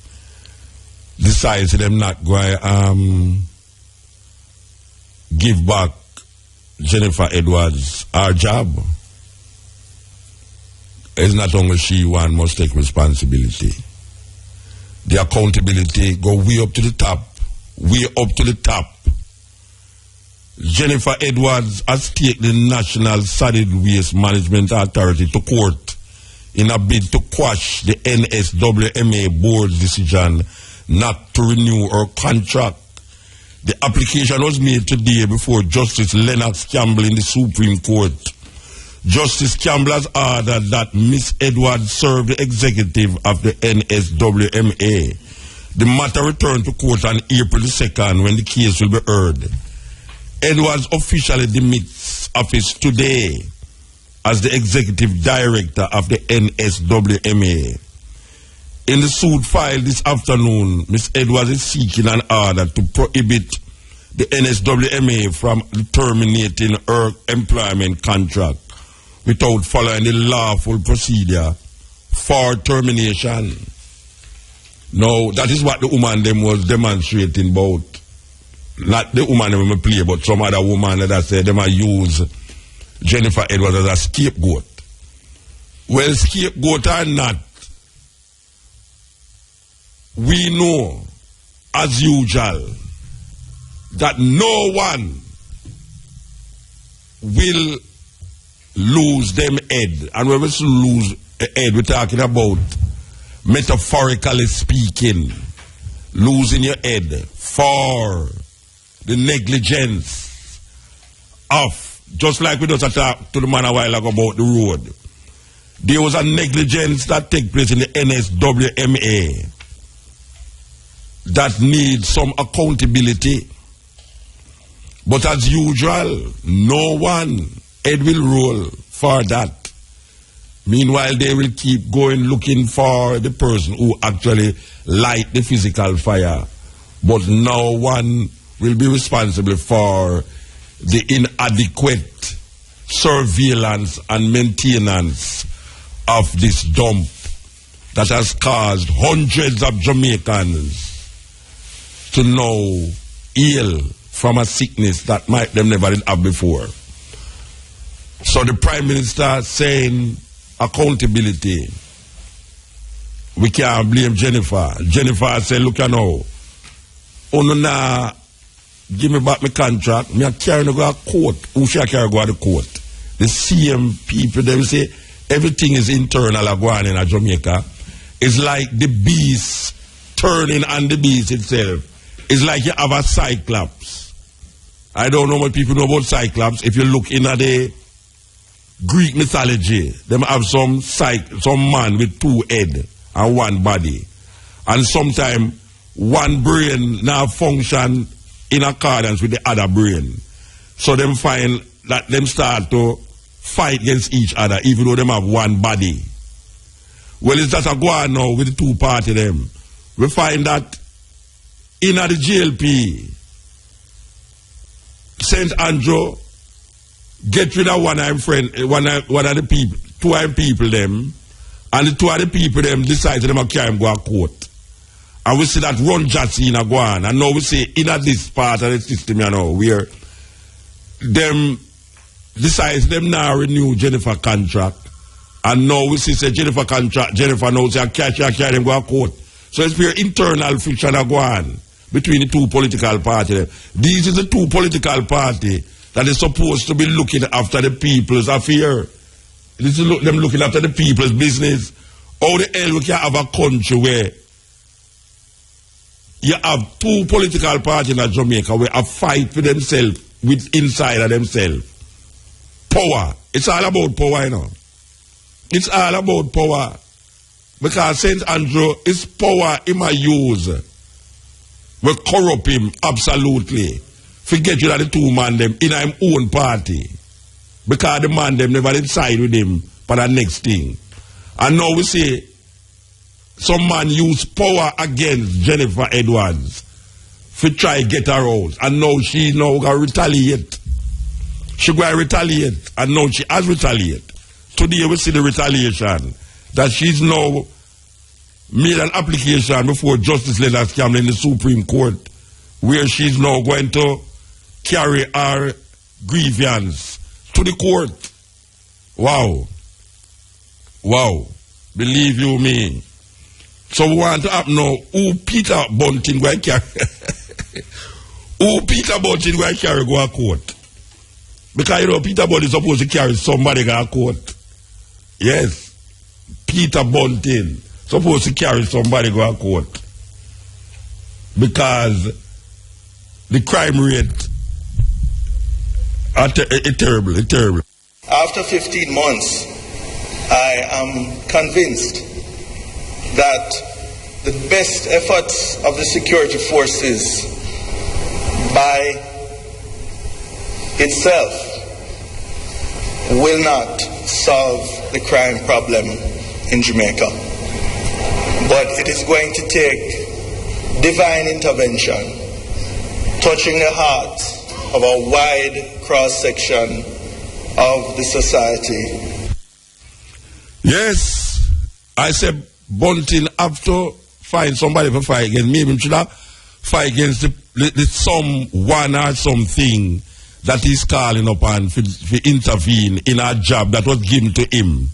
decide them not going to give back Jennifer Edwards our job. It's not only she one must take responsibility. The accountability go way up to the top. Way up to the top. Jennifer Edwards has taken the National Solid Waste Management Authority to court in a bid to quash the NSWMA board's decision not to renew her contract. The application was made today before Justice Lennox Campbell in the Supreme Court. Justice Campbell has ordered that Miss Edwards serve the executive of the NSWMA. The matter returned to court on April the 2nd when the case will be heard. Edwards officially demits office today as the executive director of the NSWMA. In the suit filed this afternoon, Ms. Edwards is seeking an order to prohibit the NSWMA from terminating her employment contract without following the lawful procedure for termination. Now, that is what the woman them was demonstrating about. Not the woman them play, but some other woman that said they might use Jennifer Edwards as a scapegoat. Well, scapegoat or not, we know, as usual, that no one will lose them head. And when we lose a head, we're talking about, metaphorically speaking, losing your head for the negligence of, just like we just talked to the man a while ago about the road. There was a negligence that took place in the NSWMA that needs some accountability. But as usual, no one head will roll for that. Meanwhile, they will keep going looking for the person who actually light the physical fire. But no one will be responsible for the inadequate surveillance and maintenance of this dump that has caused hundreds of Jamaicans to now ill from a sickness that them never did have before. So the Prime Minister saying accountability. We can't blame Jennifer. Jennifer said, look at now. Give me back my contract. Me a carry no go to court. Who should I carry go to court? The same people, they will say everything is internal going in Jamaica. It's like the beast turning on the beast itself. It's like you have a cyclops. I don't know what people know about cyclops. If you look in at the Greek mythology, them have some man with two heads and one body. And sometimes one brain now function in accordance with the other brain. So them find that them start to fight against each other even though them have one body. Well, it's just a go on now with the two party them. We find that in the GLP, St. Andrew get rid of one of the people, two of the people them, and the two of the people them decide them to carry him go to court. And we see that run Jatsy in a go on. And now we see in this part of the system, you know, where them decides them now renew Jennifer contract. And now we see say Jennifer contract, Jennifer now say carry them go to court. So it's pure internal friction that go on between the two political parties. These is the two political parties that is supposed to be looking after the people's affair. This is them looking after the people's business. How the hell we can have a country where you have two political parties in Jamaica where a fight for themselves with inside of themselves. Power. It's all about power, you know. It's all about power. Because St. Andrew is power he might use. We corrupt him absolutely. Forget you that the two man them in his own party. Because the man them never did side with him for the next thing. And now we see some man use power against Jennifer Edwards to try to get her out. And now she now going to retaliate. She going to retaliate. And now she has retaliated. Today we see the retaliation. That she's now made an application before Justice Leonard Campbell in the Supreme Court, where she's now going to carry her grievance to the court. Wow. Wow. Believe you me. So we want to have now who Peter Bunting going to carry who Peter Bunting going to carry go to court. Because you know Peter Bunting is supposed to carry somebody go to court. Yes. Peter Bunting supposed to carry somebody go to court. Because the crime rate it's terrible, it's terrible. After 15 months, I am convinced that the best efforts of the security forces by itself will not solve the crime problem in Jamaica. But it is going to take divine intervention, touching the heart of a wide cross-section of the society. Yes, I said Bunting have to find somebody to fight against. Maybe he should have fight against the someone or something that he's calling upon to intervene in a job that was given to him.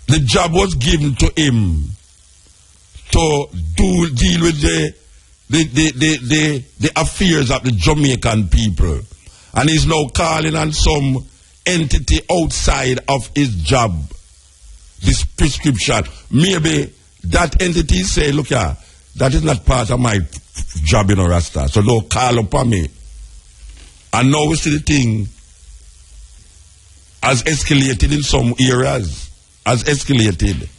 The job was given to him to deal with the affairs of the Jamaican people. And he's now calling on some entity outside of his job, this prescription. Maybe that entity say, look here, that is not part of my job, you know, Rasta. So don't call upon me. And now we see the thing has escalated in some areas. Has escalated.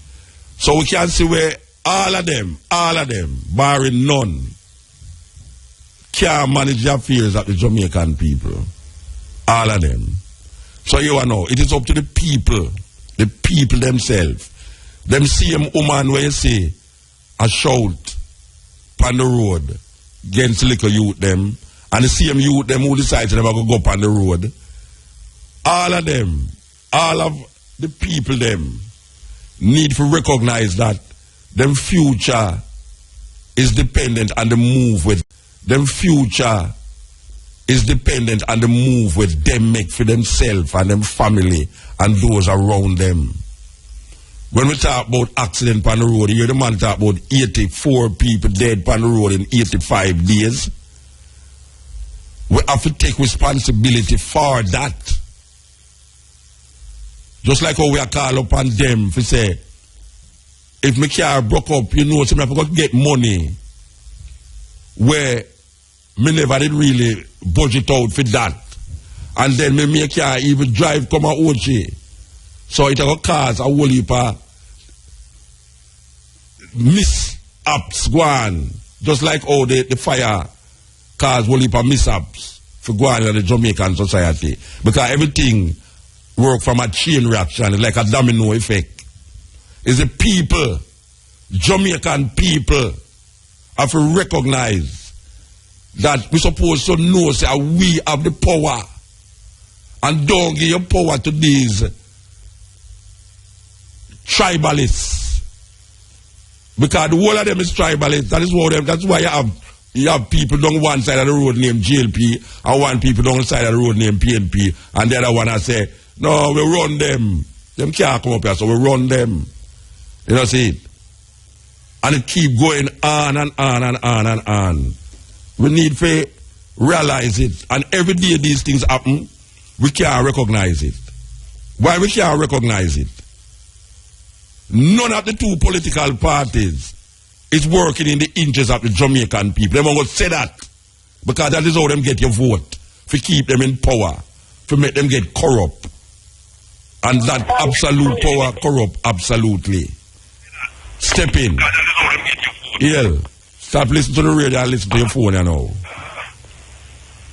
So we can see where all of them, barring none, can manage the affairs of the Jamaican people. All of them. So you know, it is up to the people themselves. Them same woman where you see a shout on the road against little youth them, and the same youth them who decide to never go up on the road. All of them, all of the people them need to recognize that them future is dependent on the move with them future is dependent on the move with them make for themselves and them family and those around them. When we talk about accident on the road, you hear the man talk about 84 people dead on the road in 85 days. We have to take responsibility for that. Just like how we are called upon them to say, if my car broke up, you know, so I forgot to get money where me never did really budget out for that. And then me make car even drive come a Ochi. So it will cause a whole heap of mishaps go on. Just like how the fire cause a whole heap of mishaps for go on in the Jamaican society. Because everything work from a chain reaction. It's like a domino effect. It's the people, Jamaican people, have to recognize that we're supposed to know say, we have the power. And don't give your power to these tribalists. Because the whole of them is tribalists. That's why you have people down one side of the road named GLP and one people down the side of the road named PNP. And the other one I say, no, we run them. Them can't come up here, so we run them. You know, see it? And it keep going on and on and on and on. We need to realize it. And every day these things happen, we can't recognize it. Why we can't recognize it? None of the two political parties is working in the interest of the Jamaican people. They won't say that. Because that is how them get your vote. To keep them in power. To make them get corrupt. And that absolute power corrupt absolutely. Step in. Yeah. Stop listening to the radio and listen to your phone you know.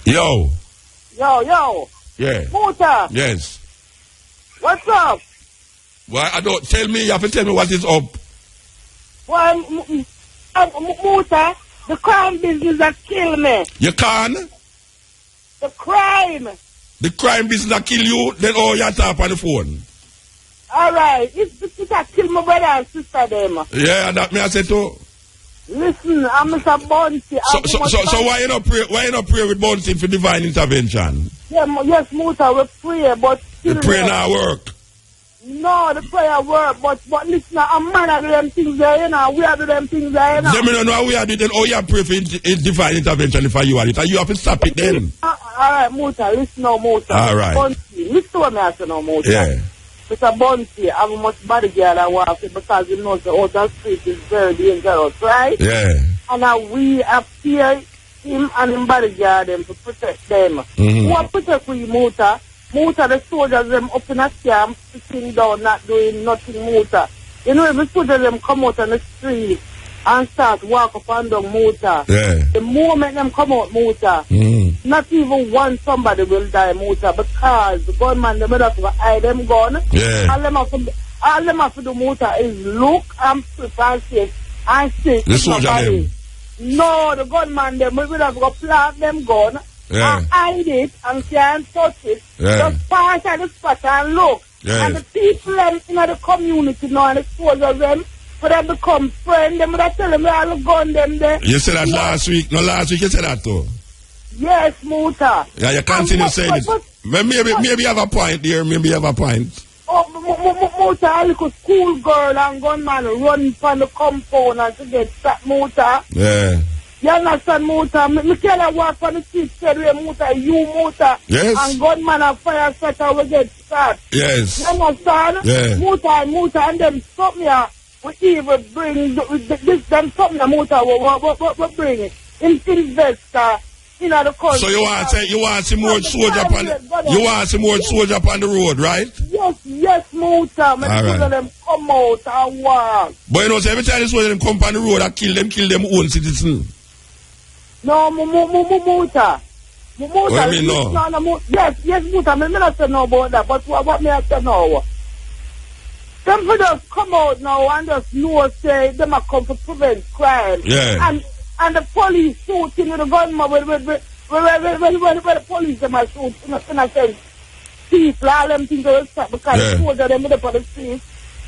Yo. Yo. Yeah. Muta. Yes. What's up? Why I don't tell me, you have to tell me what is up. Well, Muta, the crime business that kill me. You can? The crime. The crime business that kill you, then all you talk on the phone. Alright, it's that kill my brother and sister them. Yeah, that me I say too. Listen, I'm Mr. Bounty. So why you not pray with Bounty for divine intervention? Yes, Muta, we pray, but the prayer not work. No, the prayer work, but listen, I'm man at them things there, you know. We are doing them things there, you know. Let me know how we are doing, then all you pray for divine intervention if you are it. And you have to stop it then. Alright, Muta, listen now, Muta. Alright. Bounty, listen to what I say now, Muta. Yeah. Mr. Bounty, I have a much body girl I want to because you know the other street is very dangerous, right? Yeah. And we appear him and him bodyguard them to protect them. Who are protect we, Muta? Muta, the soldiers them up in a camp, sitting down, not doing nothing, Muta. You know, if the soldiers them come out on the street and start walk up and down, Muta. Yeah. The moment them come out, Muta, not even one somebody will die, Muta, because the gunman, they have to hide them gun. Yeah. All them have to do, Muta, is look and flip and shake and shake. The soldier them. No, the gunman, them will have to plant them gun. Yeah. And hide it and can't touch it. Yeah. Just pass at the spot and look. Yeah. And the people them in the community now and the soldiers them, for them become friends, them would tell them all the gun them there. You said that last week. No, last week you said that too. Yes, Muta. Yeah, you continue saying it. Maybe you have a point there. Maybe you have a point. Oh, Muta, a little school girl and gunman run from the compound and to get shot, Muta. Yeah. You understand, Muta? Me can't walk on the street said where Muta, you Muta. Yes. And gunman and fire setter will get shot. Yes. You understand? Yeah. Muta, and them something we even bring this them something Muta we bring it. Investor. You know the country. So you want to see more soldier upon the road, right? Yes, Muta. Right. Them come out and walk. But you know, so every time the soldier them come upon the road, I kill them own citizens. No, Muta. What do you mean no? Yes, Muta. Me not say no about that, but what me I say now? Them for just come out now and just know say them are come to prevent crime. Yeah. And the police shooting with the gunman when the police them are shooting in a sense. People, all them things will stop because the soldiers them up on the street.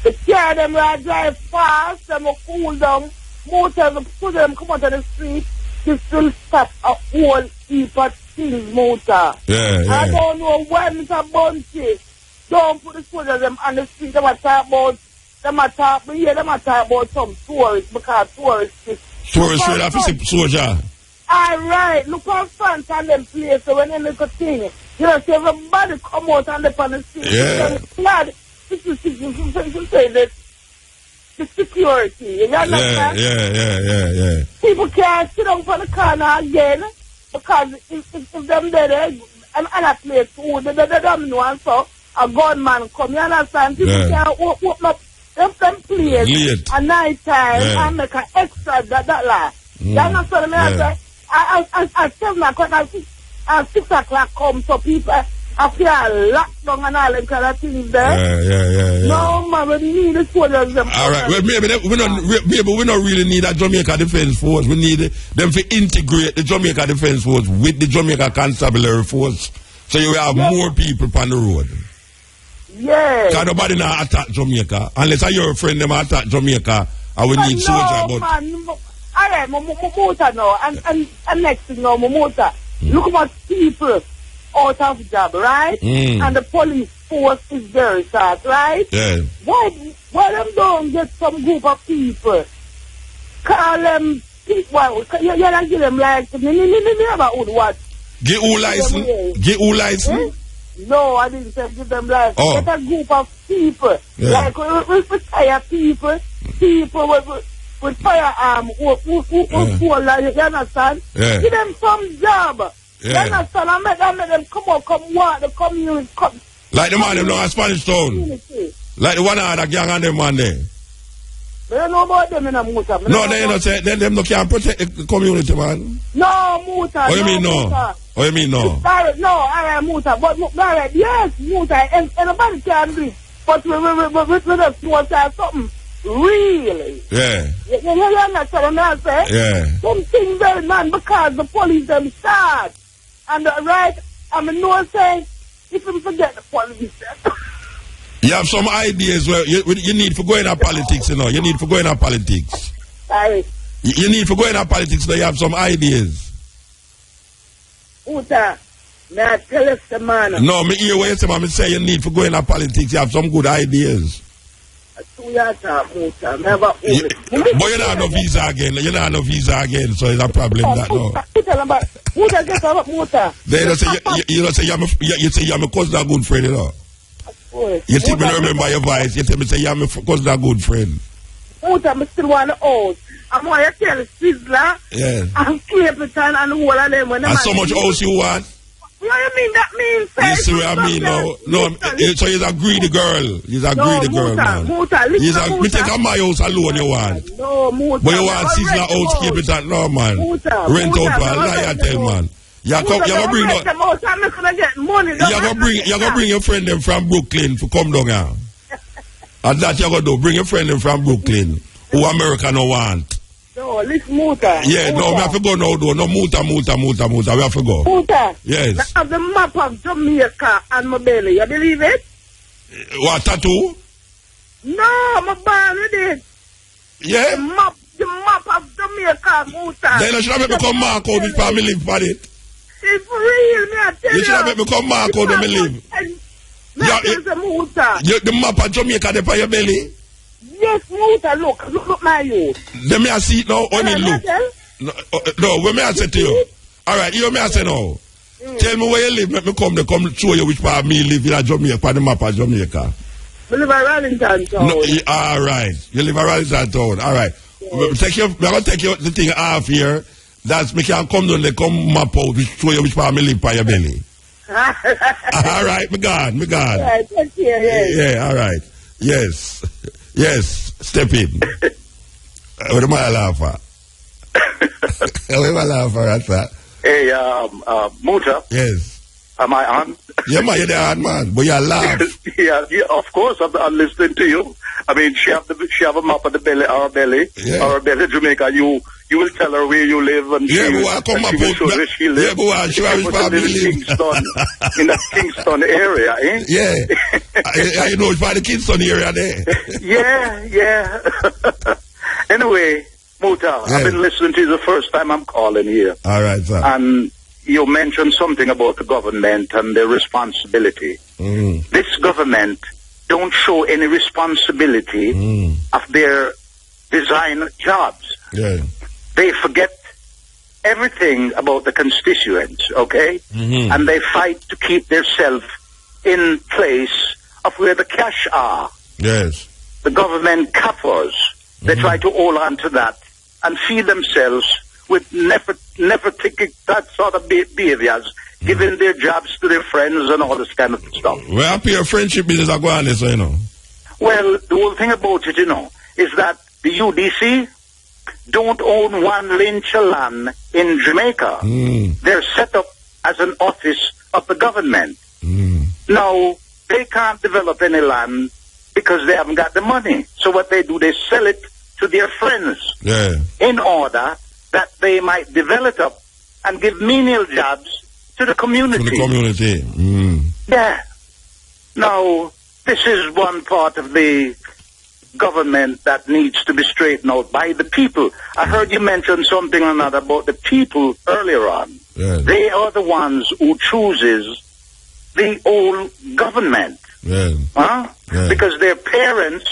The car them will drive fast, them will cool down. Motors, the soldiers them come out on the street, this will stop a whole heap of things, Motor. Yeah. I don't know why Mr. Bounty don't put the soldiers them on the street. They might talk about some tourists because tourists Tourists will have to see soldier. Alright, look how front on them place so when they look at things. You know, see everybody come out on the street. Yeah. Glad this is the security. You understand? Yeah. People can't sit down for the corner again because if them there and a place food, they don't know and so a gunman come, you understand? People can't open up them place at night time and make an extra that. You understand me? I 7 o'clock and 6 o'clock come so people I feel locked down and all them kind of things there. Yeah. No man, we need the soldiers them. Alright, well, maybe we don't really need a Jamaica Defence Force. We need them to integrate the Jamaica Defence Force with the Jamaica Constabulary Force. So you have more people on the road. Yeah. Because nobody now attack Jamaica. Unless your friend them attack Jamaica, I will need soldiers. Alright, Mota now. And next thing now, Mota. Look at people out of job, right? And the police force is very short, right? Yeah. Why them don't get some group of people? Call them people. You don't give them like me about what? Get who license? No, I didn't say give them life. Oh. Get a group of people. Yeah. Like we retire people with firearm who like, you understand? Yeah. Give them some job. Yeah. You understand? I make them come work the community. Like the man them know a Spanish town. Like the one that gang and them one there. They don't know about them in a Muta. No, they don't say them no can protect the community, man. No, Muta. What you mean no? Muta. What you mean no? No, alright, Muta. But alright, yes, Muta. And nobody can do it. But we just want something really. Yeah. You understand what I'm saying? Yeah. Something very man because the police them start. And right, I mean, no saying, if you forget the police. You have some ideas where you need for going into politics, you know. You need for going into politics. Sorry. You need for going into politics, so you have some ideas. Uta, may I tell us the man? No, me hear what you say, man. Me say you need for going into politics. You have some good ideas. But you don't have no visa again. You don't have no visa again, so it's a problem that no. Muta, get up, Muta. They don't say you say you're my cousin, a good friend, you know. You think me remember your voice? You tell me say you're my cousin, a good friend. Muta, I still want to own. I'm going to tell Sizzler. Yeah. And Clapperton and all of them. And so much house you want? What do you mean that means? You see what I mean now? No, so you're a greedy girl. You're a greedy girl, man. We take my house alone you want. No, Muta. But you want Sizzler house, Clapperton? No, man. Rent out, man. Lie and tell, man. You're going to bring your friend them from Brooklyn to come down here. And that you're going to do. Bring your friend them from Brooklyn who America no want. No, listen, Muta. Yeah, Muta. No, we have to go now, though. No, Muta. We have to go. Muta. Yes. I have the map of Jamaica and my belly. You believe it? What, tattoo? No, my born with it. Yeah? The map of Jamaica, Muta. Then you should have made me come mark out which part me live for it. It's for real, me I tell you. You should have made me come mark out where me live. The map of Jamaica there for your belly? Yes, Muta, look my youth. Let me see it now. When me look. No, when me I say to you. Alright, you me I say now. Tell me where you live. Let me come show you which part me live in Jamaica, on the map of Jamaica. I live at Rallington Town. No, alright. You live at Rallington Town. Alright. I'm going to take you the thing off here. That's me can come down, they come map out, show you which part me live by your belly. Alright, me gone. Yeah, thank you, yeah, alright. Yes, Steppn. What am I laughing at? What am I laughing at, that? Hey, Muta. Yes. Am I on? Yeah, man, you're the on, man. But you laugh. yeah, of course, I'm listening to you. I mean, she have a map of the belly, our belly, Jamaica. You will tell her where you live, and she will show where she lives. Yeah, but she will Kingston, in the Kingston area, eh? Yeah. I know it's by the Kingston area there. yeah. Anyway, Muta, I've been listening to you the first time I'm calling here. All right, sir. And you mentioned something about the government and their responsibility. This government don't show any responsibility of their design jobs. Yeah. They forget everything about the constituents, okay? And they fight to keep themselves in place of where the cash are. Yes. The government coffers. They try to hold on to that and feed themselves with nepotistic, that sort of behaviors, giving their jobs to their friends and all this kind of stuff. Well, happy your friendship business are going on, so you know. Well, the whole thing about it, you know, is that the UDC don't own one lynch of land in Jamaica. They're set up as an office of the government. Now, they can't develop any land because they haven't got the money. So what they do, they sell it to their friends in order that they might develop up and give menial jobs to the community. Yeah. Now, this is one part of the government that needs to be straightened out by the people. I heard you mention something or another about the people earlier on. They are the ones who chooses the old government. Because their parents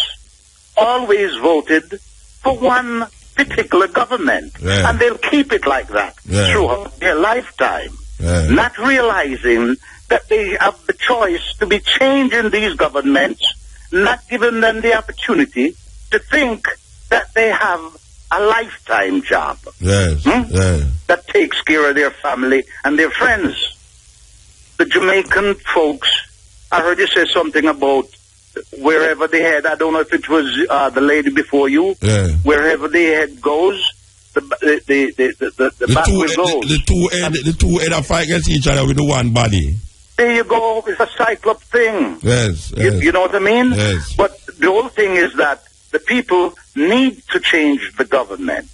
always voted for one particular government. And they'll keep it like that throughout their lifetime. not realizing that they have the choice to be changing these governments, not giving them the opportunity to think that they have a lifetime job that takes care of their family and their friends. The Jamaican folks, I heard you say something about wherever the head, I don't know if it was the lady before you, wherever the head goes, the back will go. The two head are fight against each other with the one body. There you go. It's a cyclop thing. Yes. You know what I mean? Yes. But the whole thing is that the people need to change the government.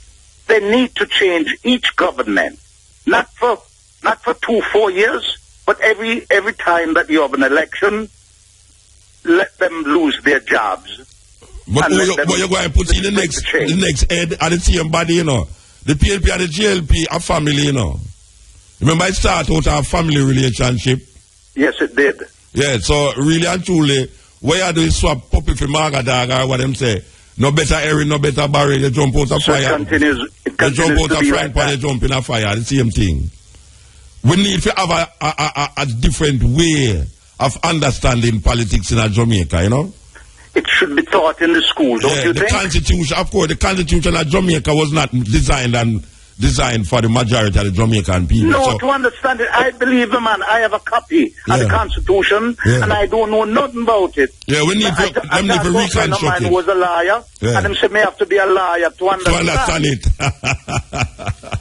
They need to change each government. Not for 2-4 years, but every time that you have an election, let them lose their jobs. But you're going to put in the next head and the same body, you know. The PLP and the GLP are family, you know. Remember, it started out a family relationship. Yes, it did. Yeah, so really and truly, where do you swap puppy for Marga or what them say? No better Erin, no better Barry, they jump out of fire. It continues they jump out of frying pan, they jump in a fire, the same thing. We need to have a different way of understanding politics in Jamaica, you know? It should be taught in the school, don't you think? Constitution, of course, the Constitution of Jamaica was not designed for the majority of the Jamaican people. No, so, to understand it, I believe the man. I have a copy of the Constitution, and I don't know nothing about it. Yeah, we need to reconstruct it. Was a liar, and him say me have to be a liar to understand it.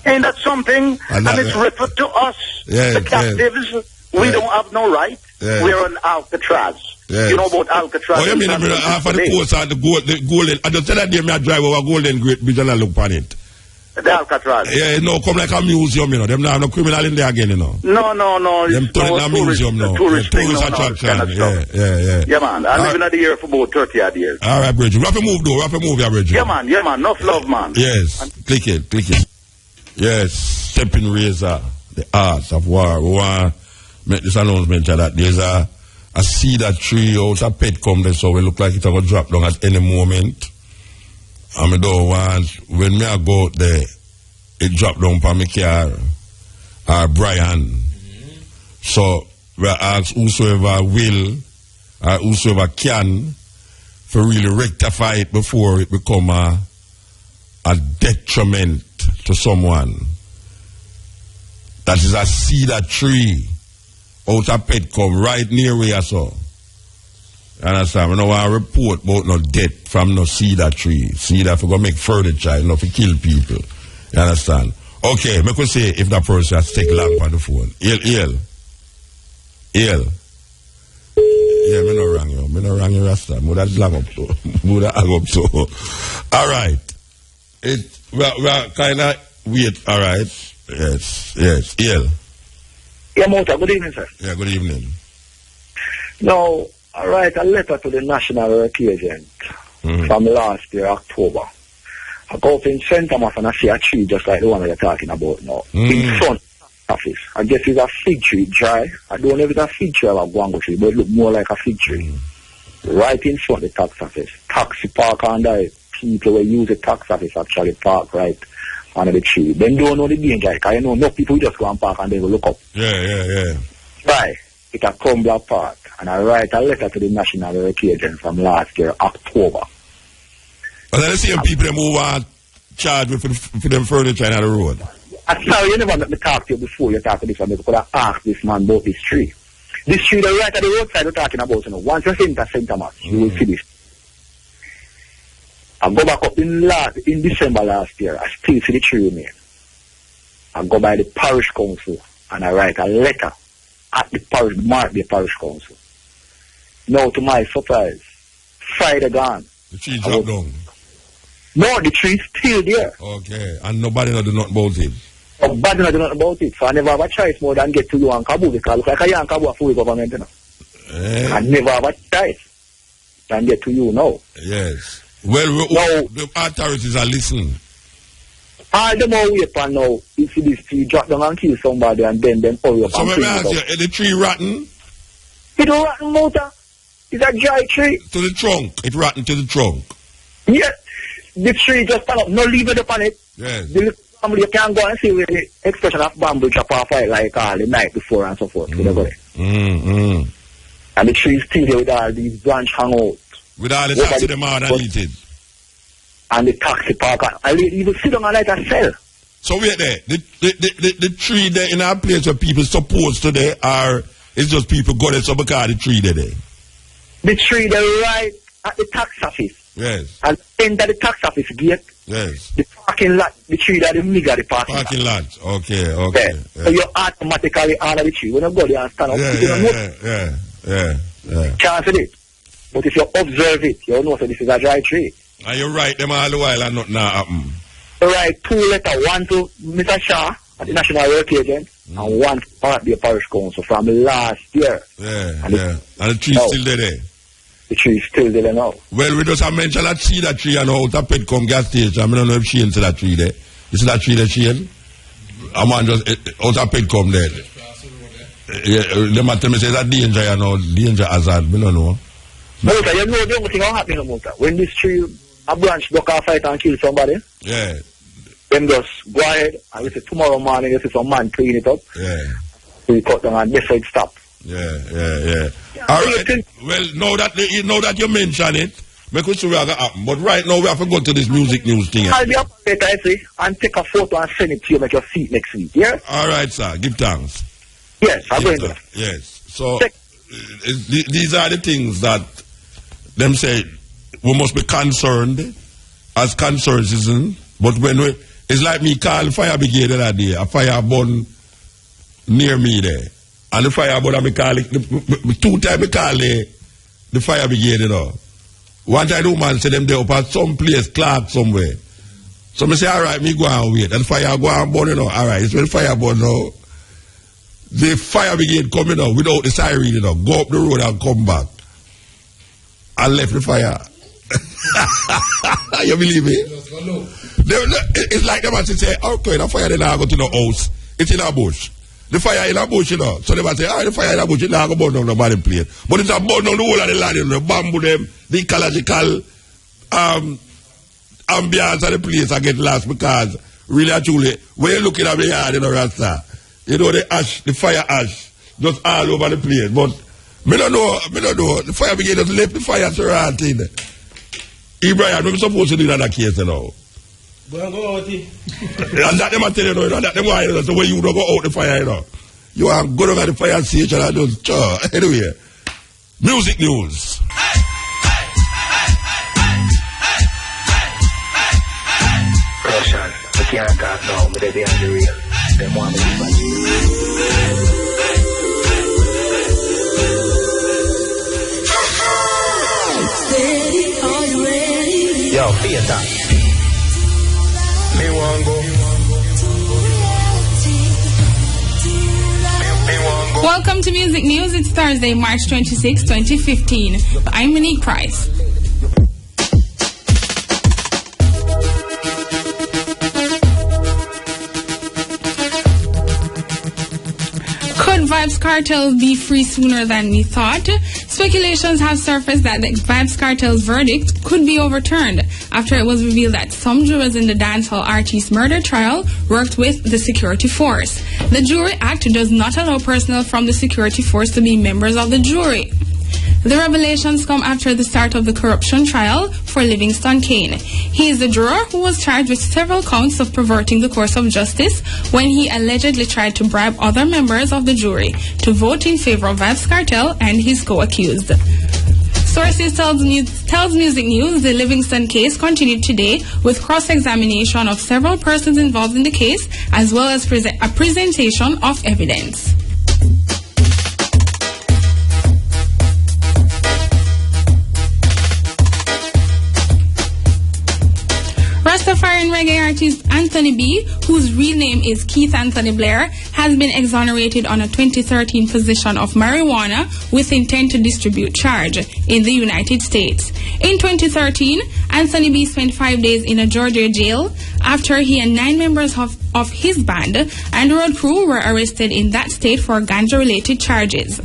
Ain't that something? And it's referred to us, the captives. We don't have no right. We're on Alcatraz. You know about Alcatraz? Oh, you mean half of the coast are the golden. I just tell that day I drive over Golden Great Bridge and I look upon it. The Alcatraz. Yeah, no, come like a museum, you know. Them now have no criminal in there again, you know. No. Them turn a museum now. Tourist attraction. Kind of Yeah, man. I live in the year for about 30 odd years. All right, Bridget. Rapid move, yeah, Bridget. Yeah, man. Enough love, man. Yes. Click it. Yes. Steppn Razor, the art of war. We want to make this announcement that there's a cedar tree out of Petcom there, so it look like it's going to drop down at any moment. And I don't want, when me I go out there, it drop down for my car, or Brian. So, we ask whosoever will, or whosoever can, to really rectify it before it become a detriment to someone. That is a cedar tree out of Petcom, right near where I saw. You understand? We don't want to report about no death from no cedar tree. Cedar for go make furniture, not to kill people. You understand? Okay, me could say if that person has to take long on the phone. Ill. Yeah, me no wrong you. Me no wrong you, Rasta. Me that long up so. Me that hang up so. All right. We're kind of wait. All right. Yes. Ill. Yeah, Mota. Good evening, sir. Yeah, good evening. Now, I write a letter to the National Work Agent from last year, October. I go up in St. Thomas and I see a tree just like the one that you're talking about now. In front of the office. I guess it's a fig tree, dry. I don't know if it's a fig tree or a guango tree, but it looks more like a fig tree. Right in front of the tax office. Taxi park under it. People will use the tax office actually park right under the tree. Then don't know the danger, because you know, no people just go and park and they will look up. Yeah. Right. It's a crumbler park. And I write a letter to the National Work Agent from last year, October. But then the same people who are charged with for them furniture on the road. I'm sorry, you never let me talk to you before you talk to this one, because I asked this man about this tree. This tree, the right at the roadside we're talking about, you know, once you enter St. Thomas, you will see this. I go back up in December last year, I still see the tree remain. I go by the parish council and I write a letter at the parish, mark the parish council. Now, to my surprise, Friday gone. The tree dropped down? No, the tree is still there. Okay, and nobody knows nothing about it? Nobody knows nothing about it. So I never have a choice more than get to you and Kabu, because I look like I am Kabu, a full government, you know. I never have a choice than get to you now. Yes. Well, the authorities are listening. All the more wait for now, if this tree drop down and kill somebody and then hurry up so and let me ask you, is the tree rotten? It don't rotten, Motor. It's a dry tree. To the trunk. It rotten to the trunk. Yes. The tree just stand up. No leave it upon it. Yes. The bamboo, you can go and see where the expression of bamboo drop off like the night before and so forth. Mm-hmm. And the tree is still there with all these branch hang out. With all the taxi them out and eat it. And the taxi park. And you sit down and light a cell. So wait there. The tree there in our place where people supposed to there are, it's just people go there so because the tree there. The tree there right at the tax office. Yes. And enter the tax office gate. Yes. The parking lot, the tree there, the middle of the parking lot. Okay. Yeah. So you automatically honor the tree. When you go there and stand up, yeah. Can't see it. But if you observe it, you know so this is a dry tree. And you write them all the while and nothing happen. You write 2 letters, one to Mr. Shaw at the National Work Agent and one to the Parish Council from last year. And the tree is still there. The tree is still there now. Well, we just have mentioned that see that tree and out of Petcom gas station. I don't know if Shane see that tree there. You see that tree there, Shane? A man just out of Petcom there. The man tell me say that danger, you know, danger hazard. I don't know. Mota, you know the only thing that happen in Mota. When this tree, a branch broke off fight and kill somebody. Yeah. Then just go ahead and we say tomorrow morning you see some man clean it up. Yeah. So you cut down and this side stop. Yeah. All right. Well, now that you mention it, make us sure what happen. But right now we have to go to this music news thing. I'll be up later, I say, and take a photo and send it to you, make your seat next week. Yeah? All right, sir. Give thanks. Yes, I'm going to. Yes. So these are the things that them say we must be concerned as concerned citizens. But when it's like me call fire brigade the other day, a fire burn near me there. And the fire burn, I call it, 2 times I call the fire brigade, you know. One time the woman said them there up at some place, Clark somewhere. So I say, all right, me go and wait. And fire go and burn, you know. All right, it's when fire burn now. The fire brigade coming out without the siren, you know, go up the road and come back. And left the fire. You believe me? It's like them to say, okay, the fire then I go to the house. It's in a bush. The fire in a bush, you know. So they might say, the fire in a bush, it's not going to burn down the body plate. But it's a burn down the whole of the land, you know, the bamboo them, the ecological ambience of the place I get lost because really and truly, when you're looking at the yard, you know, Rasta, you know, the ash, the fire ash, just all over the place. But me don't know. The fire brigade just left the fire surrounding. Ibrahim, we're supposed to do that case, you know. Go out, and that them I tell you, you know, that them why, you know, so when you don't go out the fire, you know. You are good over the fire station and just, anyway. Music news. Russian, I can't talk now, but they behind the real. They want me to Yo, theater. Me want go. Welcome to Music News. It's Thursday, March 26, 2015. I'm Monique Price. Could Vybz Kartel be free sooner than we thought? Speculations have surfaced that the Vybz Kartel's verdict could be overturned after it was revealed that some jurors in the dancehall artist's murder trial worked with the security force. The Jury Act does not allow personnel from the security force to be members of the jury. The revelations come after the start of the corruption trial for Livingston Kane. He is the juror who was charged with several counts of perverting the course of justice when he allegedly tried to bribe other members of the jury to vote in favor of Vybz Kartel and his co-accused. Sources tells Music News the Livingston case continued today with cross-examination of several persons involved in the case as well as a presentation of evidence. Rastafarian reggae artist Anthony B., whose real name is Keith Anthony Blair, has been exonerated on a 2013 possession of marijuana with intent to distribute charge in the United States. In 2013, Anthony B. spent 5 days in a Georgia jail after he and 9 members of his band and road crew were arrested in that state for ganja-related charges.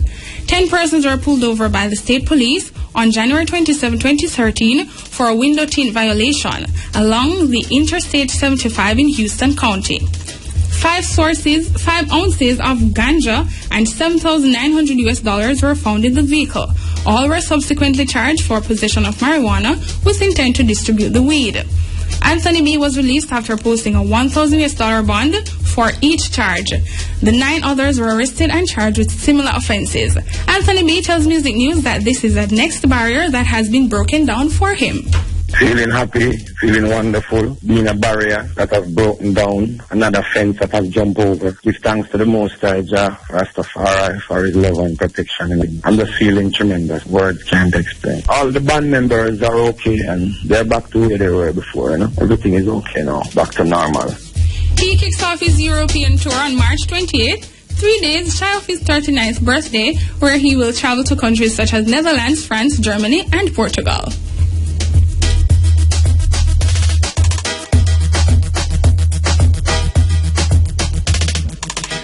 10 persons were pulled over by the state police on January 27, 2013 for a window tint violation along the Interstate 75 in Houston County. 5 ounces of ganja and $7,900 were found in the vehicle. All were subsequently charged for possession of marijuana with intent to distribute the weed. Anthony B. was released after posting a $1,000 bond for each charge. The 9 others were arrested and charged with similar offenses. Anthony B. tells Music News that this is the next barrier that has been broken down for him. Feeling happy, feeling wonderful, being a barrier that has broken down, another fence that has jumped over. Give thanks to the Most High Jah, Rastafari, for his love and protection. I'm just feeling tremendous. Words can't explain. All the band members are okay and they're back to where they were before, you know. Everything is okay now, back to normal. He kicks off his European tour on March 28th. 3 days shy of his 39th birthday, where he will travel to countries such as Netherlands, France, Germany, and Portugal.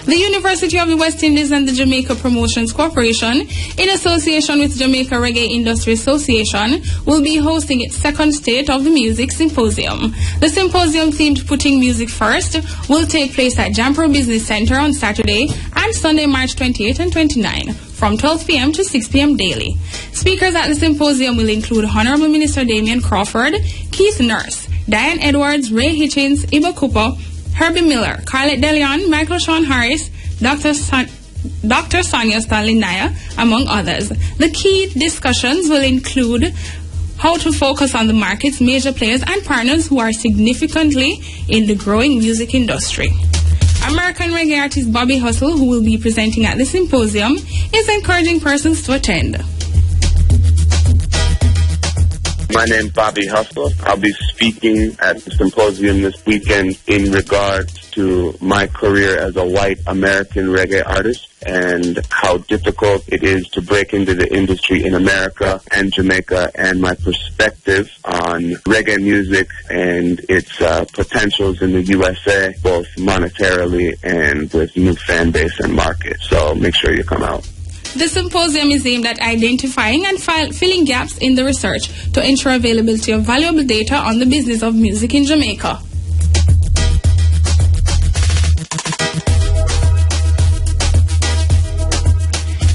The University of the West Indies and the Jamaica Promotions Corporation, in association with Jamaica Reggae Industry Association, will be hosting its second State of the Music Symposium. The symposium themed Putting Music First will take place at Jampro Business Center on Saturday and Sunday, March 28 and 29, from 12 p.m. to 6 p.m. daily. Speakers at the symposium will include Honorable Minister Damian Crawford, Keith Nurse, Diane Edwards, Ray Hitchens, Iba Cooper, Herbie Miller, Carlette DeLeon, Michael Sean Harris, Dr. Sonia Stanley Naya, among others. The key discussions will include how to focus on the market's major players and partners who are significantly in the growing music industry. American reggae artist Bobby Hustle, who will be presenting at the symposium, is encouraging persons to attend. My name's Bobby Hustle. I'll be speaking at the symposium this weekend in regards to my career as a white American reggae artist and how difficult it is to break into the industry in America and Jamaica, and my perspective on reggae music and its potentials in the USA, both monetarily and with new fan base and market. So make sure you come out. The symposium is aimed at identifying and filling gaps in the research to ensure availability of valuable data on the business of music in Jamaica.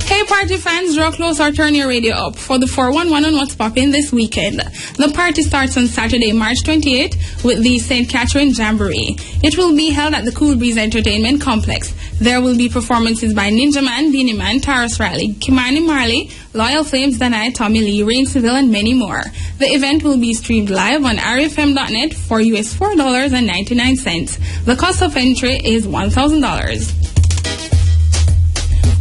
Hey party fans, draw close or turn your radio up for the 411 on What's Poppin' this weekend. The party starts on Saturday, March 28th with the St. Catherine Jamboree. It will be held at the Cool Breeze Entertainment Complex. There will be performances by Ninja Man, Beanie Man, Taurus Riley, Kimani Marley, Loyal Flames, Danai, Tommy Lee, Rain Seville, and many more. The event will be streamed live on RFM.net for US $4.99. The cost of entry is $1,000.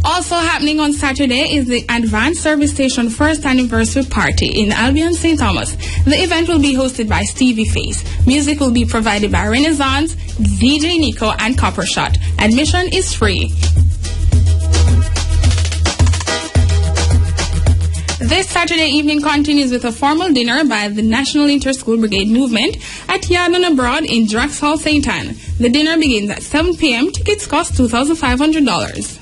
Also happening on Saturday is the Advanced Service Station First Anniversary Party in Albion, St. Thomas. The event will be hosted by Stevie Face. Music will be provided by Renaissance, DJ Nico, and Coppershot. Admission is free. This Saturday evening continues with a formal dinner by the National Inter-School Brigade Movement at Yard and Abroad in Drax Hall, St. Anne. The dinner begins at 7 p.m. Tickets cost $2,500.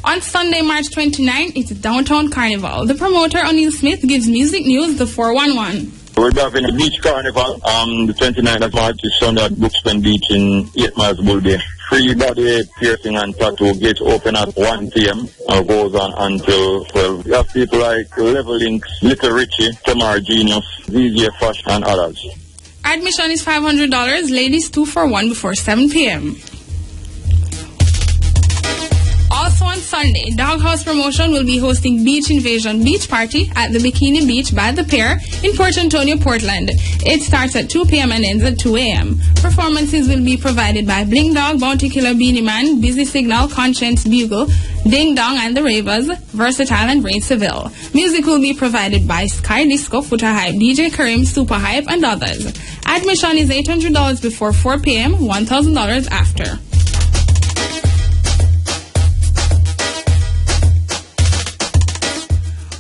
On Sunday, March 29, it's Downtown Carnival. The promoter, O'Neill Smith, gives Music News the 411. We're having a beach carnival the 29th of March is Sunday at Brookston Beach in 8 Miles Bull Bay. Free body piercing and tattoo. Gates open at 1 p.m. Goes on until 12. We have people like Level Links, Little Richie, Tamar Genius, ZZ Fash, and others. Admission is $500. Ladies 2 for 1 before 7 p.m. Also on Sunday, Doghouse Promotion will be hosting Beach Invasion Beach Party at the Bikini Beach by the Pier in Port Antonio, Portland. It starts at 2 p.m. and ends at 2 a.m. Performances will be provided by Bling Dog, Bounty Killer, Beanie Man, Busy Signal, Conscience, Bugle, Ding Dong and the Ravers, Versatile, and Rain Seville. Music will be provided by Sky Disco, Footer Hype, DJ Karim, Super Hype, and others. Admission is $800 before 4 p.m., $1,000 after.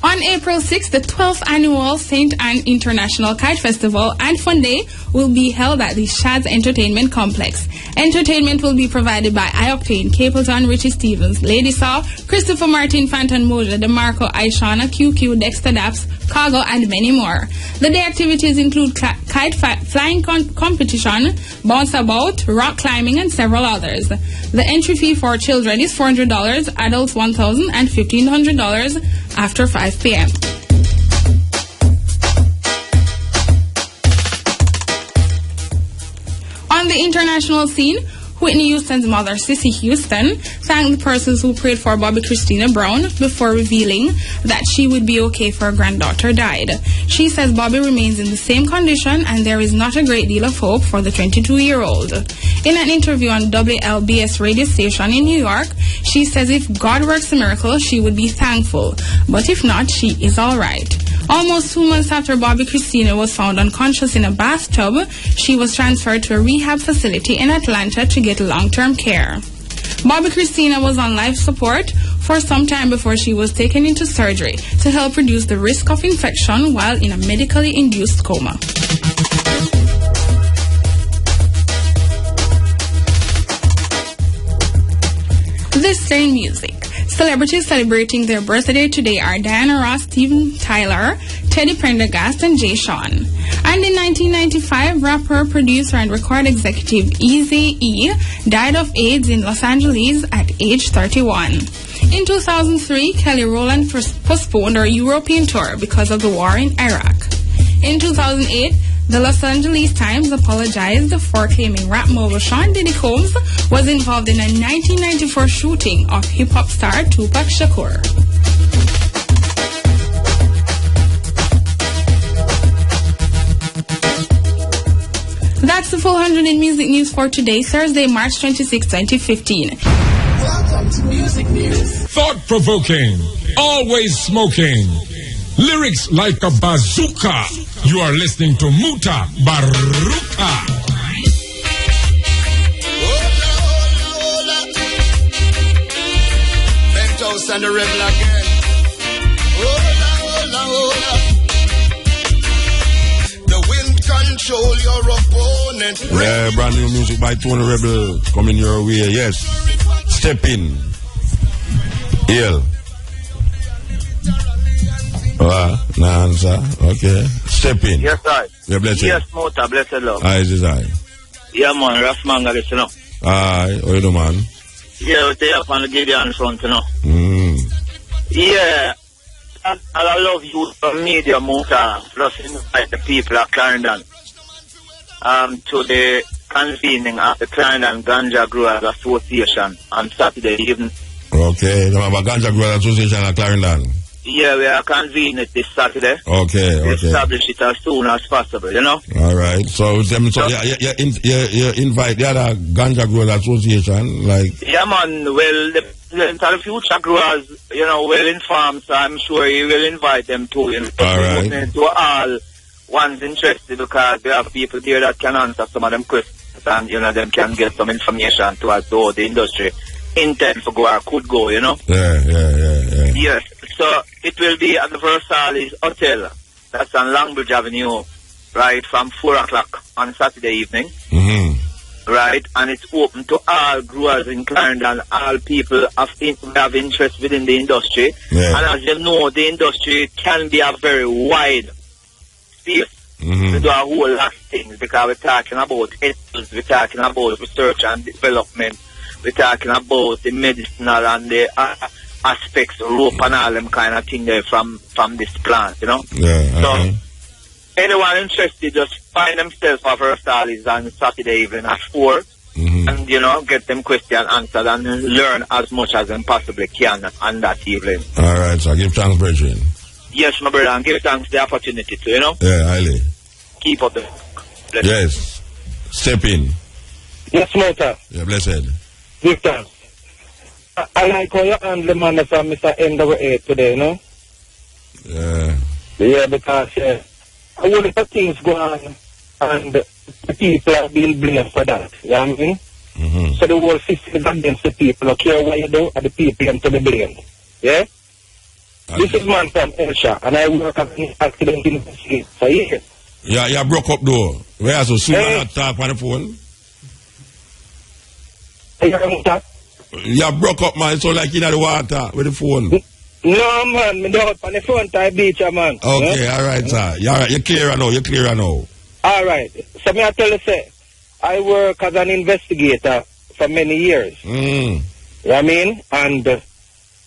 On On April 6th, the 12th annual St. Anne International Kite Festival and Fun Day will be held at the Shad's Entertainment Complex. Entertainment will be provided by iOctane, Capleton, Richie Stevens, Lady Saw, Christopher Martin, Phantom Moja, DeMarco, Aishana, QQ, Dexter Daps, Cargo, and many more. The day activities include kite flying competition, bounce about, rock climbing, and several others. The entry fee for children is $400, adults $1,000, and $1,500 after 5 p.m. On the international scene, Whitney Houston's mother, Cissy Houston, thanked the persons who prayed for Bobby Christina Brown before revealing that she would be okay if her granddaughter died. She says Bobby remains in the same condition and there is not a great deal of hope for the 22-year-old. In an interview on WLBS radio station in New York, she says if God works a miracle, she would be thankful. But if not, she is all right. Almost 2 months after Bobby Christina was found unconscious in a bathtub, she was transferred to a rehab facility in Atlanta to get long-term care. Bobby Christina was on life support for some time before she was taken into surgery to help reduce the risk of infection while in a medically induced coma. This staying music. Celebrities celebrating their birthday today are Diana Ross, Steven Tyler, Teddy Prendergast, and Jay Sean. And in 1995, rapper, producer, and record executive Eazy-E died of AIDS in Los Angeles at age 31. In 2003, Kelly Rowland postponed her European tour because of the war in Iraq. In 2008, the Los Angeles Times apologized for claiming rap mogul Sean Diddy Combs was involved in a 1994 shooting of hip-hop star Tupac Shakur. That's the full 100 in music news for today, Thursday, March 26, 2015. Welcome to Music News. Thought-provoking, always smoking. Lyrics like a bazooka. You are listening to Mutabaruka. Bentos and the rebel again. Hola. The wind control your opponent. Yeah, brand new music by Tony Rebel coming your way. Yes. Steppn. Ill. No answer. Okay. Steppn. Yes, I. Yeah, blessed. Yes, Mota, blessed love. Aye, this is I. Yeah, man, rough manga, you know. Aye, how you do, man? Yeah, they up on the Gideon front, you know. Yeah. I love you for media, Mota. Plus, invite the people of Clarendon to the convening of the Clarendon Ganja Growers Association on Saturday evening. Okay, you have a Ganja Growers Association at Clarendon. Yeah, we are convening it this Saturday. Okay. Establish it as soon as possible, you know. All right. So you invite the other Ganja Growers Association, like. Yeah, man. Well, the future growers, you know, well informed, so I'm sure you will invite them too. You know, all right. To all ones interested, because there are people here that can answer some of them questions, and you know, them can get some information to us how the industry intends to go or could go, you know. Yeah. Yes. So it will be at the Versailles Hotel. That's on Longbridge Avenue, right, from 4 o'clock on Saturday evening. Right, and it's open to all growers in Clarendon, all people who have interest within the industry. Yeah. And as you know, the industry can be a very wide space to do a whole lot of things, because we're talking about ethics, we're talking about research and development, we're talking about the medicinal and the aspects, rope and all them kind of thing there from this plant, you know. Yeah. So anyone interested, just find themselves for Versailles on Saturday evening at 4 and, you know, get them question answered and learn as much as them possibly can on that evening. All right, so give thanks, brethren. Yes, my brother, and give thanks the opportunity to, you know. Yeah, highly. Keep up the... Yes. Steppn. Yes, Mota. Yeah, blessed. Give thanks. I like how you handle the man from Mr. NWA today, you know? Yeah, because a whole lot of things go on and the people are being blamed for that, you know what I mean? So the whole system is against the people, okay, what you do, and the people are to be blamed, yeah? This is man from Elsha, and I work as an accident investigator for years. Yeah, you broke up though. Where so soon I talk on the phone? You broke up, man. So like in the water with the phone. No, man. Me don't on the front I beach, man. Okay, all right, sir. You're clear now. You're clear now. All right. So me I tell you, say, I work as an investigator for many years. You know what I mean? And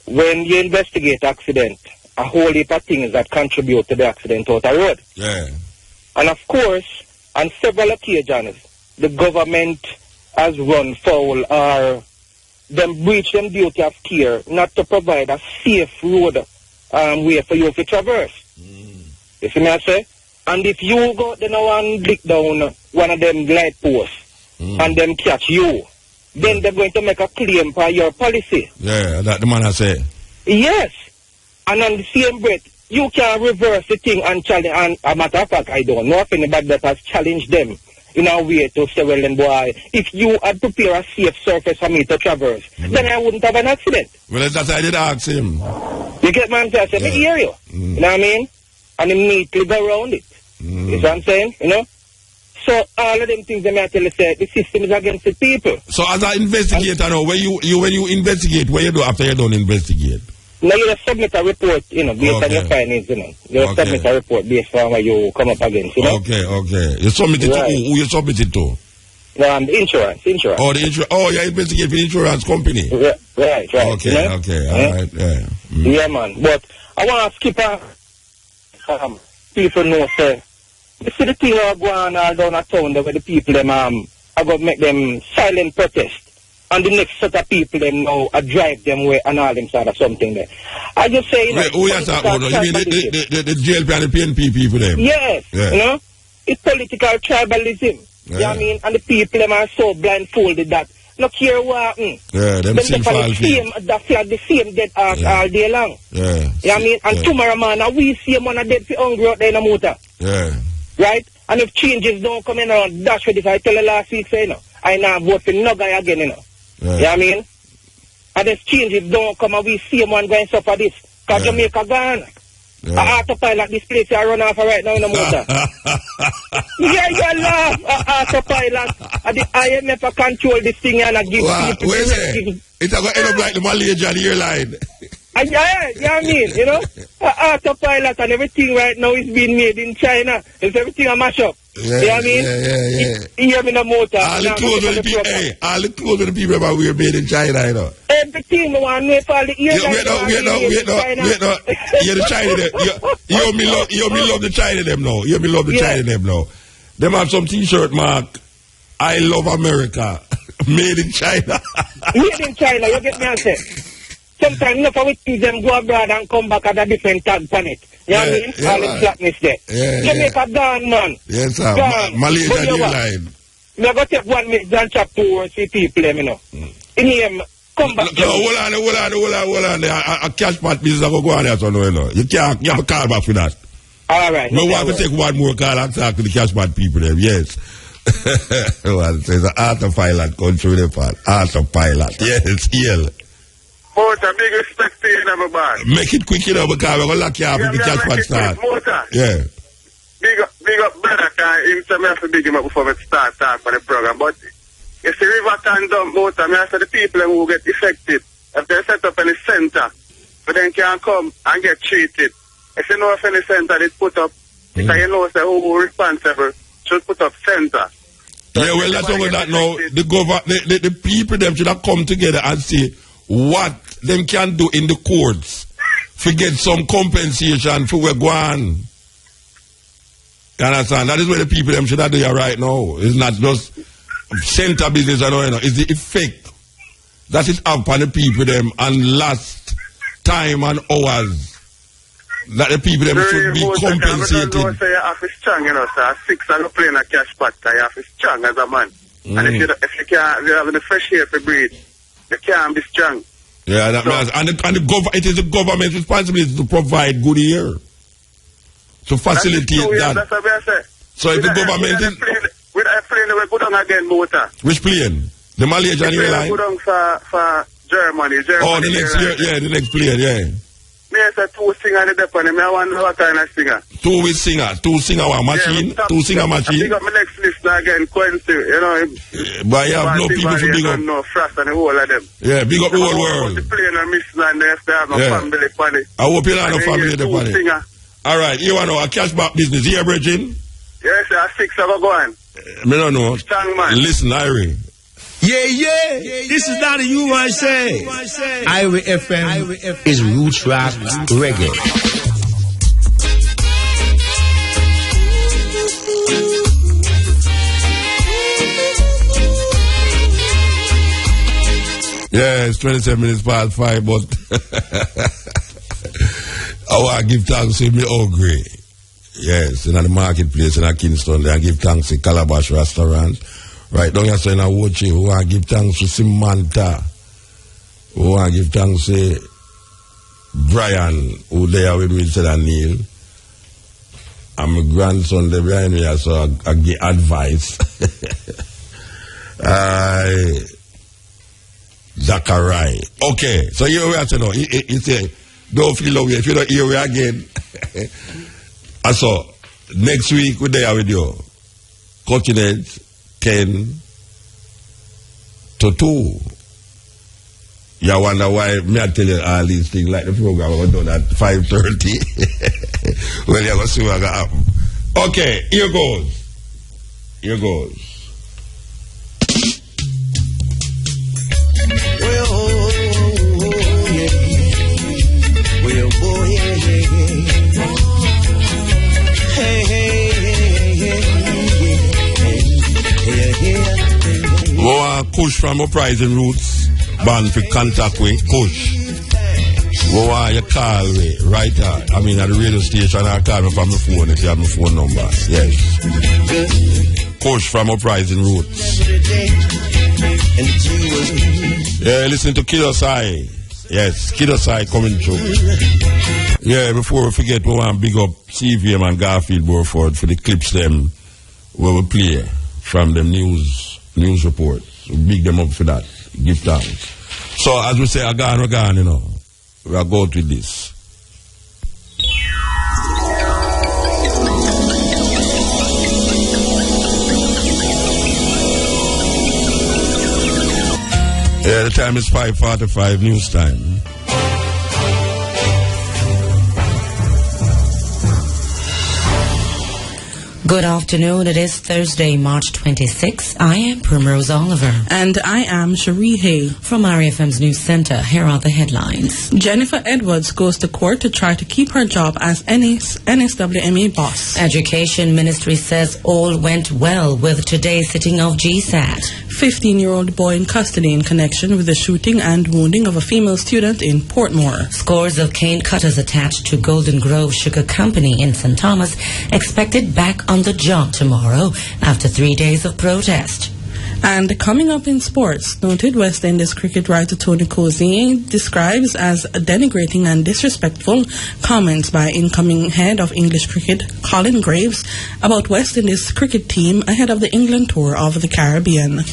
when you investigate accident, a whole heap of things that contribute to the accident out the road. Yeah. And of course, on several occasions, the government has run foul or them breach them duty of care not to provide a safe road way for you to traverse. You see me I say? And if you go then and break down one of them light posts and them catch you, then they're going to make a claim for your policy. Yeah, that the man I say. Yes. And on the same breath, you can reverse the thing and challenge. And a matter of fact, I don't know if anybody that has challenged them in a way to say, well, then boy, if you had prepared a safe surface for me to traverse, then I wouldn't have an accident. Well, that's what I did ask him. You get my answer? I said, I hear you. You know what I mean? And he neatly go around it. You know what I'm saying? You know? So all of them things that I tell you, say, the system is against the people. So as an investigator now, when you investigate, what you do after you don't investigate? Now you submit a report, you know, based on your findings, you know. You submit a report based on what you come up against, you know. Okay. You submit it to who you submit it to? The insurance. Oh, the insurance. Oh, you investigate for the insurance company. Right. Okay, you know? okay, all right, yeah. Yeah, man. But I want to skip people know, say, you see the thing that go on all down a town there where the people, them, are going to make them silent protest. And the next set of people, them now, drive them away and all them sort of something there. I just say, you know... Who you talking about? You mean the jail and the PNP people, them? Yes, you know? It's political tribalism. You know what I mean? And the people, them are so blindfolded that look here what happened. Yeah, them sing false the flag, the same dead ass all day long. Yeah. You know what I mean? And tomorrow, man, we see a man a dead for hungry out there in the motor. Yeah. Right? And if changes don't come in around, dash for this. I tell you last week, say, you know, I now vote for no guy again, you know. Yeah. You know what I mean? And if changes don't come and we see one going to suffer this. Because Jamaica gone. Yeah. Autopilot this place I run off right now in the motor. You laugh. Autopilot. And the IMF control this thing and give people... Wait a minute. It's going to end up like the Malaysian airline. Yeah, you know what I mean? You know? Autopilot and everything right now is being made in China. It's everything a mash up. Yeah, you know what I mean? Yeah. You hear me in the motor. All the clothes of the people, all the clothes of the people about we are made in China, you know. Everything, I want to know for all the ears. Wait, you're the China them. You me love the China them now. You me love the China them now. Them have some t-shirt mark, I love America. Made in China. Made in China, you get me answer. Sometimes enough of we them go abroad and come back at a different tag planet. You know what I mean? Yeah, all the flatness there. Jamaica gone, man. Yes, sir. Malaysian airline. I'm going to take 1 minute and chop towards the people, you know. In here, come back. No, hold on. A cash pot business I go on there, so no, you know. You have a call back for that. All right. No, we have to take one more call and talk to the cash pot people there, yes. Well, it says autopilot, control the part. Autopilot. Yes, EL. Motor, big respect to you, never bad. Make it quick, you know, because we're going to lock you up if the cash pot start. Motor. Yeah. Big up brother, because I have to big him up before we start talk for the program. But you see, Riverton Dump Motor, I say the people who get affected, if they set up any center, but then can come and get treated. If you know if any center they put up, because you know say who responsible should put up center. So yeah, well, that's all that now. The people them should have come together and see what them can do in the courts to get some compensation for where going. You understand? That is where the people them should have do right now. It's not just center business and all, you know. It's the effect that it have on the people them and last time and hours that the people them should be compensated. You say you have to strong, you know, so 6 and you playing a cash pot, you have to strong as a man. And if you have the fresh air to breathe, you can't be strong. Yeah, that means, it is the government's responsibility to provide good air. To facilitate that. That's what I say. So if the government is... With a plane, we go down again, motor. Which plane? The Malaysian airline? We go down for Germany. Oh, the next year, the next plane, Yes, a 2 singer the depot. I wonder what kind of singer. 2 with singer. 2 singer what machine? 2 singer machine. I pick up my next listener again, Quincy. You know. But you have no people to big up. No Frost and the whole of them. Yeah, big up the whole world. The plane and Miss Land, they have no family funny. I hope you have no family funny. All right, you want to know a cashback business here, Virgin? Yes, sir. 6 of go on. Me don't know. Strong man. Listen, Irie. Yeah. This is not a you I say. Irie FM is roots rap reggae. Yeah, it's 27 minutes past 5, but I want to give thanks to me hungry. Yes, in the marketplace in Kingston, I give thanks to Calabash Restaurant. Right down here, so in a watch, we want to give thanks to Samantha. We want to give thanks to Brian, who there with me, said Neil. And my grandson, there behind me, so I give advice. Zachariah. Okay, so here we are to know. He say, don't feel away. If you don't hear me again. And so, next week we're there with you. Continent 10 to 2. You wonder why me I tell you all these things like the program was done at 5:30. Well, you're going to see what's going to happen. Okay, here goes. Kush from Uprising Roots, band for contact with Kush. Go on, you call me, right at the radio station, or call me from my phone if you have my phone number. Yes. Kush from Uprising Roots. Yeah, listen to Kidosai. Yes, Kidosai coming through. Yeah, before we forget, we want to big up CVM and Garfield Burford for the clips them where we play from them news reports. So big them up for that. Give thanks. So as we say, we're gone, you know. We are going with this. Yeah, the time is 5:45 news time. Good afternoon. It is Thursday, March 26. I am Primrose Oliver. And I am Cherie Hay. From RFM's News Center, here are the headlines. Jennifer Edwards goes to court to try to keep her job as NSWMA boss. Education Ministry says all went well with today's sitting of GSAT. 15-year-old boy in custody in connection with the shooting and wounding of a female student in Portmore. Scores of cane cutters attached to Golden Grove Sugar Company in St. Thomas expected back on the job tomorrow after 3 days of protest. And coming up in sports, noted West Indies cricket writer Tony Cozier describes as denigrating and disrespectful comments by incoming head of English cricket Colin Graves about West Indies cricket team ahead of the England tour of the Caribbean.